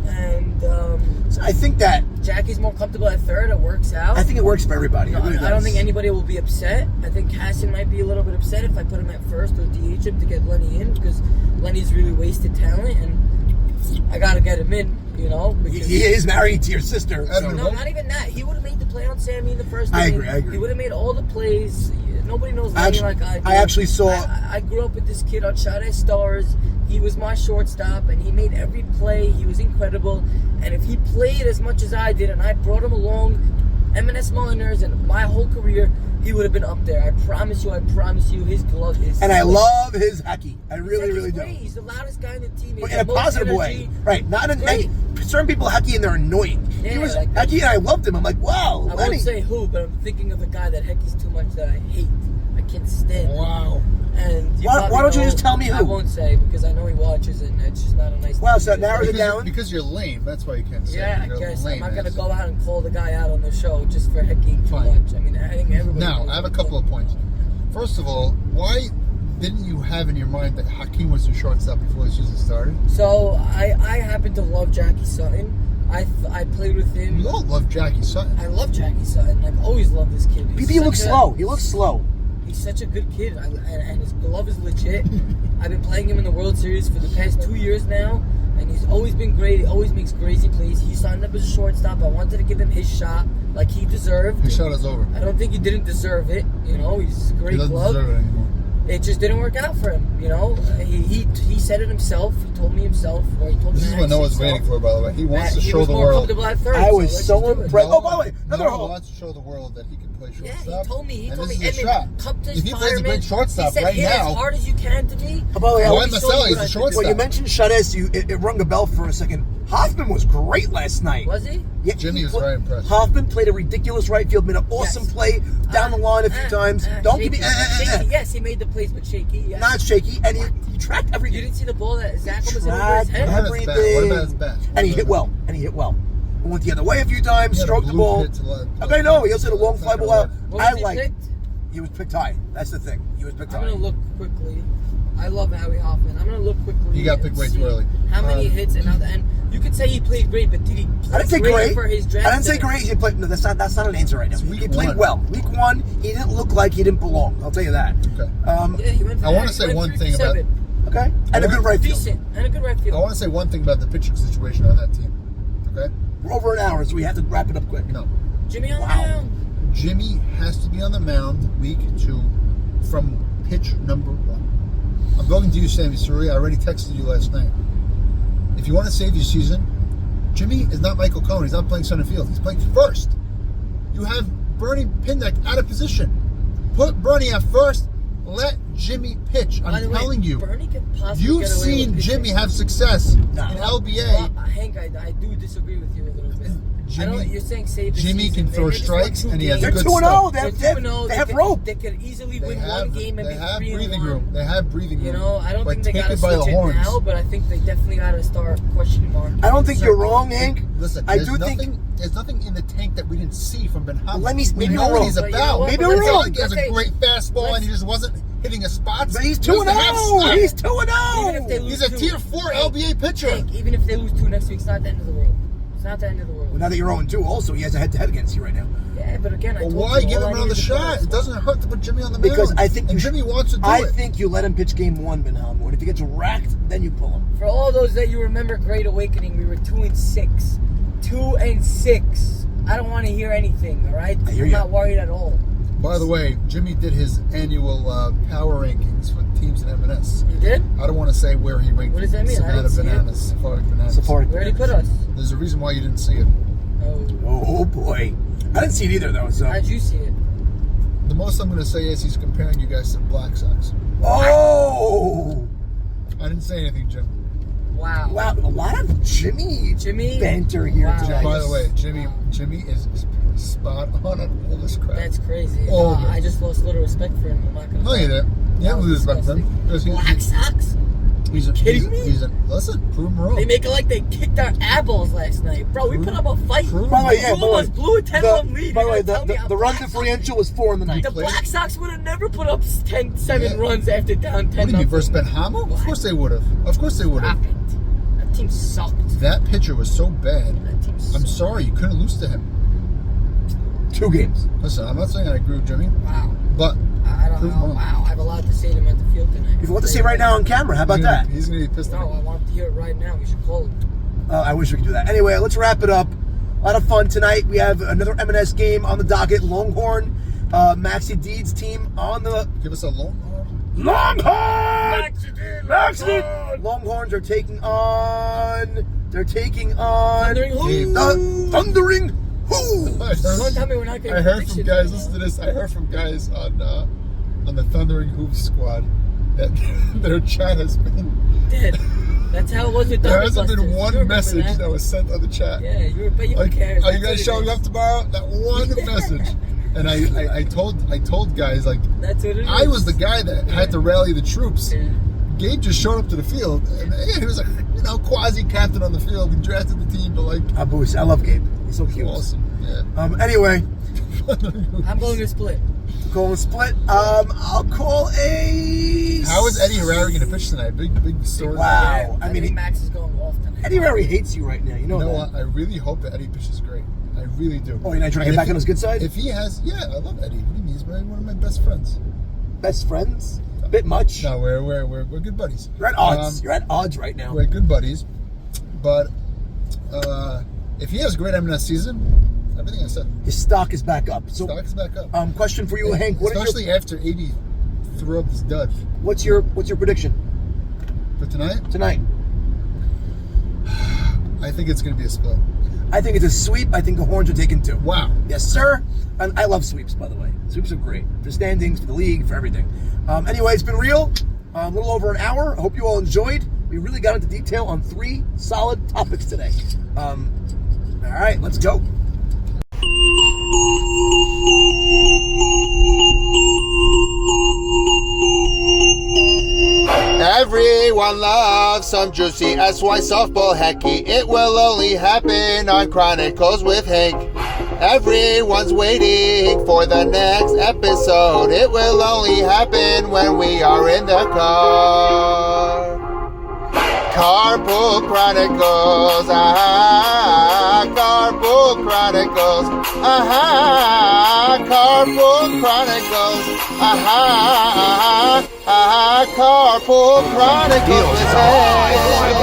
Speaker 5: and
Speaker 3: So I think
Speaker 5: Jackie's more comfortable at third. It works out.
Speaker 3: it works for everybody. It really
Speaker 5: I don't
Speaker 3: does.
Speaker 5: think anybody will be upset. I think Hassan might be a little bit upset if I put him at first or DH him to get Lenny in, because Lenny's really wasted talent, and I gotta get him in. Because
Speaker 3: He is married to your sister. so-
Speaker 4: Edmund,
Speaker 5: no, not even that. He would have made the play on Sammy in the first
Speaker 3: I
Speaker 5: inning.
Speaker 3: agree.
Speaker 5: He would have made all the plays. Nobody knows Lenny like I do.
Speaker 3: I actually saw-
Speaker 5: I grew up with this kid on Sade Stars. He was my shortstop, and he made every play. He was incredible. And if he played as much as I did, and I brought him along, M&S Minors, and my whole career, he would have been up there. I promise you, his glove is...
Speaker 3: And I love his hacky. I really,
Speaker 5: He's
Speaker 3: really do.
Speaker 5: great. He's the loudest guy in the team. He
Speaker 3: But
Speaker 5: has
Speaker 3: in a
Speaker 5: the most
Speaker 3: positive way.
Speaker 5: energy.
Speaker 3: Right. Not in
Speaker 5: He's great.
Speaker 3: certain people hacky and they're annoying. He
Speaker 5: Yeah,
Speaker 3: was
Speaker 5: like-
Speaker 3: hacky and I loved him. I'm like, wow,
Speaker 5: I
Speaker 3: Lenny.
Speaker 5: won't say who, but I'm thinking of a guy that Hecky's too much that I hate. I can't stand him.
Speaker 4: Wow.
Speaker 5: And
Speaker 3: Why
Speaker 5: probably
Speaker 3: don't you
Speaker 5: know-
Speaker 3: just tell me
Speaker 5: I
Speaker 3: who?
Speaker 5: won't say, because I know he watches it, and it's just not a nice
Speaker 3: Wow,
Speaker 5: thing
Speaker 3: so
Speaker 5: to
Speaker 3: now
Speaker 5: do.
Speaker 3: it down?
Speaker 4: Because you're lame. That's why you can't say.
Speaker 5: Yeah, I
Speaker 4: You're
Speaker 5: guess. I'm
Speaker 4: lame
Speaker 5: not going to
Speaker 4: ass.
Speaker 5: go out and call the guy out on the show just for Hecky too
Speaker 4: Fine.
Speaker 5: much. I mean, I think everybody...
Speaker 4: Now,
Speaker 5: knows
Speaker 4: I have a
Speaker 5: what
Speaker 4: couple of
Speaker 5: I'm
Speaker 4: points. First of all, why didn't you have in your mind that Hakeem was your shortstop before the season started?
Speaker 5: So, I happen to love Jackie Sutton. I played with him.
Speaker 4: We all love Jackie Sutton.
Speaker 5: I love Jackie Sutton. I've always loved this kid.
Speaker 3: He looks slow. He looks slow.
Speaker 5: He's such a good kid, and his glove is legit. I've been playing him in the World Series for the past 2 years now, and he's always been great. He always makes crazy plays. He signed up as a shortstop. I wanted to give him his shot like he deserved.
Speaker 4: His shot is over.
Speaker 5: I don't think he didn't deserve it. You know, he's a great
Speaker 4: He doesn't
Speaker 5: glove.
Speaker 4: deserve it anymore.
Speaker 5: It just didn't work out for him. You know, he said it himself. He told me himself, or he told me.
Speaker 4: This is what Noah's waiting for, by the way. He wants to
Speaker 5: He
Speaker 4: show
Speaker 5: was
Speaker 4: the
Speaker 5: more
Speaker 4: world.
Speaker 5: comfortable at third,
Speaker 3: I was
Speaker 5: let's
Speaker 3: so
Speaker 5: just do it.
Speaker 3: impressed. Oh, by the way, another
Speaker 4: Noah
Speaker 3: hole.
Speaker 4: wants to show the world that he can play
Speaker 5: Yeah,
Speaker 4: shortstop.
Speaker 5: he told me,
Speaker 4: and
Speaker 5: Edmund,
Speaker 4: this is a shot.
Speaker 5: come to
Speaker 4: If he plays a
Speaker 5: fireman.
Speaker 4: great shortstop
Speaker 5: He said,
Speaker 4: right
Speaker 5: hit
Speaker 4: now,
Speaker 5: as hard as you can to me.
Speaker 3: Oh, by the way,
Speaker 5: I'll
Speaker 3: I
Speaker 5: be
Speaker 4: YMSL,
Speaker 5: showing you
Speaker 4: he's
Speaker 5: what
Speaker 4: a
Speaker 5: I can
Speaker 4: shortstop.
Speaker 5: do.
Speaker 3: Well, you mentioned Shades. It rung a bell for a second. Hoffman was great last night.
Speaker 5: Was he?
Speaker 3: Yeah,
Speaker 4: Jimmy was very impressed.
Speaker 3: Hoffman played a ridiculous right field, made an awesome
Speaker 5: Yes.
Speaker 3: play down the line a few times. Don't give me
Speaker 5: shaky. Yes, he made the plays, but shaky. Yes.
Speaker 3: not shaky, and he tracked
Speaker 5: You
Speaker 3: everything.
Speaker 5: didn't see the ball that Zach was in over his
Speaker 3: Tracked
Speaker 5: head?
Speaker 4: What about his bat? What about his bat?
Speaker 3: And he hit well. Went the other way a few times,
Speaker 4: He had a
Speaker 3: stroked the
Speaker 4: blue
Speaker 3: ball.
Speaker 4: pit to let-
Speaker 3: Okay, no, he also had a long
Speaker 4: It's
Speaker 3: fly
Speaker 4: not
Speaker 3: ball
Speaker 4: gonna
Speaker 3: out.
Speaker 4: work.
Speaker 5: What
Speaker 3: I
Speaker 5: was he
Speaker 3: like.
Speaker 5: picked?
Speaker 3: He was picked high. That's the thing. He was picked
Speaker 5: I'm
Speaker 3: high.
Speaker 5: going to look quickly. I love Howie Hoffman. I'm going to look quickly.
Speaker 4: He got picked
Speaker 5: and
Speaker 4: way too
Speaker 5: see
Speaker 4: early.
Speaker 5: How many hits and how the end. You could say he played great, but did he play
Speaker 3: I didn't say great.
Speaker 5: for his draft?
Speaker 3: I didn't say great. He played. No, that's not an answer right now.
Speaker 4: It's week
Speaker 3: He played
Speaker 4: one.
Speaker 3: well. Week one, he didn't look like he didn't belong. I'll tell you that.
Speaker 4: Okay.
Speaker 5: Yeah, he went for
Speaker 4: I wanna
Speaker 5: that.
Speaker 4: say
Speaker 5: He went
Speaker 4: one
Speaker 5: 3
Speaker 4: thing
Speaker 5: for
Speaker 4: about-
Speaker 5: 7.
Speaker 3: Okay, and a good right field.
Speaker 5: Decent. And a good right field.
Speaker 4: I want to say one thing about the pitching situation on that team. Okay?
Speaker 3: We're over an hour, so we have to wrap it up quick.
Speaker 4: No.
Speaker 5: Jimmy on the
Speaker 3: Wow.
Speaker 5: mound.
Speaker 4: Jimmy has to be on the mound week 2 from pitch number 1. I'm talking to you, Sammy Seruya. I already texted you last night. If you want to save your season, Jimmy is not Michael Cohen. He's not playing center field. He's playing first. You have Bernie Pinnock out of position. Put Bernie at first. Let Jimmy pitch.
Speaker 5: By the
Speaker 4: I'm
Speaker 5: way,
Speaker 4: telling you.
Speaker 5: Bernie could possibly
Speaker 4: You've
Speaker 5: get away
Speaker 4: seen
Speaker 5: with
Speaker 4: Jimmy
Speaker 5: pitching.
Speaker 4: have success
Speaker 3: No.
Speaker 4: in LBA.
Speaker 5: Well, Hank, I do disagree with you a little bit. I don't, you're saying save the
Speaker 4: Jimmy
Speaker 5: season.
Speaker 4: can throw
Speaker 5: They just
Speaker 4: strikes,
Speaker 5: won 2
Speaker 4: and he has a
Speaker 3: They're
Speaker 5: games.
Speaker 4: good
Speaker 3: 2-0.
Speaker 4: stuff.
Speaker 3: They
Speaker 5: They're
Speaker 3: have,
Speaker 5: 2-0.
Speaker 3: they have
Speaker 5: could-
Speaker 3: rope.
Speaker 5: They could easily
Speaker 4: They
Speaker 5: win
Speaker 4: have,
Speaker 5: one game and
Speaker 4: they
Speaker 5: be
Speaker 4: have
Speaker 5: 3-1.
Speaker 4: breathing room. They have breathing room.
Speaker 5: You know, I don't
Speaker 4: but
Speaker 5: think they
Speaker 4: take
Speaker 5: got to
Speaker 4: it by the
Speaker 5: switch it
Speaker 4: horns.
Speaker 5: now, but I think they definitely got to start question mark.
Speaker 3: I don't think you're wrong, Hank.
Speaker 4: Listen,
Speaker 3: I
Speaker 4: there's
Speaker 3: do
Speaker 4: nothing,
Speaker 3: think.
Speaker 4: there's nothing in the tank that we didn't see from Ben Hamel.
Speaker 3: Let me-
Speaker 4: we
Speaker 3: maybe
Speaker 4: know
Speaker 3: I'm
Speaker 4: what
Speaker 3: wrong.
Speaker 4: he's
Speaker 5: But you know
Speaker 4: about.
Speaker 5: what?
Speaker 3: Maybe
Speaker 4: It's
Speaker 3: I'm
Speaker 4: not
Speaker 3: wrong.
Speaker 4: like he has
Speaker 5: Okay.
Speaker 4: a great fastball and
Speaker 5: Let's-
Speaker 4: he just wasn't hitting his spots.
Speaker 3: But he's
Speaker 4: He doesn't have
Speaker 3: 2-0.
Speaker 4: stuff.
Speaker 3: He's
Speaker 5: Even if they
Speaker 3: 2-0.
Speaker 5: lose
Speaker 4: He's a
Speaker 5: two.
Speaker 4: tier 4 LBA pitcher.
Speaker 5: Hank, even if they lose 2 next week, it's not the end of the world. It's not the end of the world.
Speaker 3: Well, now that you're 0-2, also he has a head-to-head against you right now.
Speaker 5: Yeah, but again, I
Speaker 4: But
Speaker 5: told
Speaker 4: why
Speaker 5: you,
Speaker 4: give
Speaker 5: all I
Speaker 4: him
Speaker 5: need
Speaker 4: another
Speaker 5: is a
Speaker 4: shot?
Speaker 5: pass.
Speaker 4: It doesn't hurt to put Jimmy on the mound.
Speaker 3: Because I think
Speaker 4: and
Speaker 3: you
Speaker 4: Jimmy wants to do
Speaker 3: I
Speaker 4: it.
Speaker 3: think you let him pitch game 1, Ben Hamel. And if he gets racked, then you pull him.
Speaker 5: For all those that you remember Great Awakening, we were 2-6. 2-6. I don't want to hear anything, all right?
Speaker 3: I hear
Speaker 5: I'm
Speaker 3: you.
Speaker 5: not worried at all.
Speaker 4: By the way, Jimmy did his annual power rankings for teams in M&S.
Speaker 5: You did?
Speaker 4: I don't want to say where he ranked
Speaker 5: What does that mean? I
Speaker 4: Savannah
Speaker 5: didn't see it.
Speaker 4: Bananas, Sephardic Bananas.
Speaker 3: Sephardic.
Speaker 5: Where did he put us?
Speaker 4: There's a reason why you didn't see it.
Speaker 5: Oh.
Speaker 3: Oh boy, I didn't see it either though. So.
Speaker 5: How'd you see it?
Speaker 4: The most I'm going to say is he's comparing you guys to the Black Sox.
Speaker 3: Oh.
Speaker 4: I didn't say anything, Jim.
Speaker 5: Wow.
Speaker 3: Wow, a lot of Jimmy banter here
Speaker 5: Wow.
Speaker 3: today.
Speaker 4: By the way,
Speaker 5: Wow.
Speaker 4: Jimmy is spot on all this crap.
Speaker 5: That's crazy.
Speaker 4: All of it.
Speaker 5: I just lost a little respect for him. I'm not gonna
Speaker 4: No, you didn't. You
Speaker 5: That
Speaker 4: haven't
Speaker 5: was
Speaker 4: lose respect for him.
Speaker 5: disgusting.
Speaker 4: Because
Speaker 5: Black Sox? kidding me?
Speaker 4: Listen, prove him wrong.
Speaker 5: They make it like they kicked our eyeballs last night. Bro, we put up a fight.
Speaker 4: By the
Speaker 3: way, yeah,
Speaker 5: Two of us blew a 10-1 lead.
Speaker 3: By the way,
Speaker 5: You're gonna tell me
Speaker 3: the
Speaker 5: I'm
Speaker 3: run
Speaker 5: Black Sox?
Speaker 3: differential was 4 in the night.
Speaker 5: The
Speaker 4: played
Speaker 5: Black
Speaker 4: it.
Speaker 5: Sox would have never put up 7
Speaker 4: Yeah.
Speaker 5: runs after down 10.
Speaker 4: What do you mean, versus Ben Hamel? Of course they would have. Of course they would have.
Speaker 5: Stop it. That team sucked.
Speaker 4: That pitcher was so bad.
Speaker 5: That team sucked.
Speaker 4: I'm sorry, you couldn't lose to him.
Speaker 3: 2 games.
Speaker 4: Listen, I'm not saying I agree with Jimmy,
Speaker 5: Wow.
Speaker 4: but
Speaker 5: I don't
Speaker 4: prove
Speaker 5: know.
Speaker 4: wrong.
Speaker 5: Wow. I have a lot to say to him at the field tonight.
Speaker 3: If you want to say right now on camera, how about that?
Speaker 4: He's going to be pissed
Speaker 5: No,
Speaker 4: off.
Speaker 5: I want to hear it right now. We should call him.
Speaker 3: I wish we could do that. Anyway, let's wrap it up. A lot of fun tonight. We have another M&S game on the docket. Longhorn, Maxie Deeds team on the
Speaker 4: Give us a long
Speaker 3: Longhorn. Maxie. Longhorns are taking on. They're taking on
Speaker 5: Thundering Who?
Speaker 3: the Thundering Who.
Speaker 5: Don't tell me we're not getting
Speaker 4: I heard from
Speaker 5: predictions
Speaker 4: guys,
Speaker 5: right
Speaker 4: listen to this, I heard from guys on the Thundering Hooves squad that their chat has been,
Speaker 5: Dead. That's how it was with
Speaker 4: there hasn't
Speaker 5: Thunderbusters.
Speaker 4: been
Speaker 5: You
Speaker 4: one
Speaker 5: remember
Speaker 4: message that was sent on the chat.
Speaker 5: Yeah, but who
Speaker 4: Like,
Speaker 5: cares?
Speaker 4: are you
Speaker 5: That's
Speaker 4: guys
Speaker 5: what it
Speaker 4: showing
Speaker 5: is.
Speaker 4: up tomorrow? That one message. And I told guys, like,
Speaker 5: That's what it is.
Speaker 4: I was the guy that had to rally the troops.
Speaker 5: Yeah.
Speaker 4: Gabe just showed up to the field, and yeah, he was a quasi-captain on the field. He drafted the team, but like,
Speaker 3: Abus. I love Gabe. He's so cute.
Speaker 4: awesome. Yeah.
Speaker 3: Anyway,
Speaker 5: I'm going to split.
Speaker 3: call a split. I'll call a.
Speaker 4: How is Eddie Herrera going to pitch tonight? Big story.
Speaker 3: Wow.
Speaker 5: I
Speaker 3: I mean,
Speaker 5: think Max is going off. often.
Speaker 3: Eddie Rary hates you right now. You know
Speaker 4: You know
Speaker 3: that.
Speaker 4: what? I really hope that Eddie pitches great. I really do.
Speaker 3: Oh, you're not trying to
Speaker 4: And
Speaker 3: get back
Speaker 4: if
Speaker 3: on his good side?
Speaker 4: If he has, yeah, I love Eddie. What do you mean? He's one of my best friends.
Speaker 3: Best friends? Bit much.
Speaker 4: No, we're good buddies.
Speaker 3: You're at odds. You're at odds right now.
Speaker 4: We're good buddies, but if he has a great M&S season, everything I said.
Speaker 3: His stock is back up. So,
Speaker 4: Stock's back up.
Speaker 3: question for you, Hank.
Speaker 4: Especially after 80 threw up his dud.
Speaker 3: What's your prediction
Speaker 4: For tonight,
Speaker 3: tonight?
Speaker 4: I think it's going to be a split.
Speaker 3: I think it's a sweep. I think the Horns are taking 2.
Speaker 4: Wow.
Speaker 3: Yes, sir. And I love sweeps, by the way. Sweeps are great for standings, for the league, for everything. Anyway, it's been real. A little over an hour. I hope you all enjoyed. We really got into detail on 3 solid topics today. All right, let's go.
Speaker 1: Everyone loves some juicy SY softball hecky. It will only happen on Chronicles with Hank. Everyone's waiting for the next episode. It will only happen when we are in the car. Carpool Chronicles, Carpool Chronicles, Carpool Chronicles, Carpool Chronicles with Hank.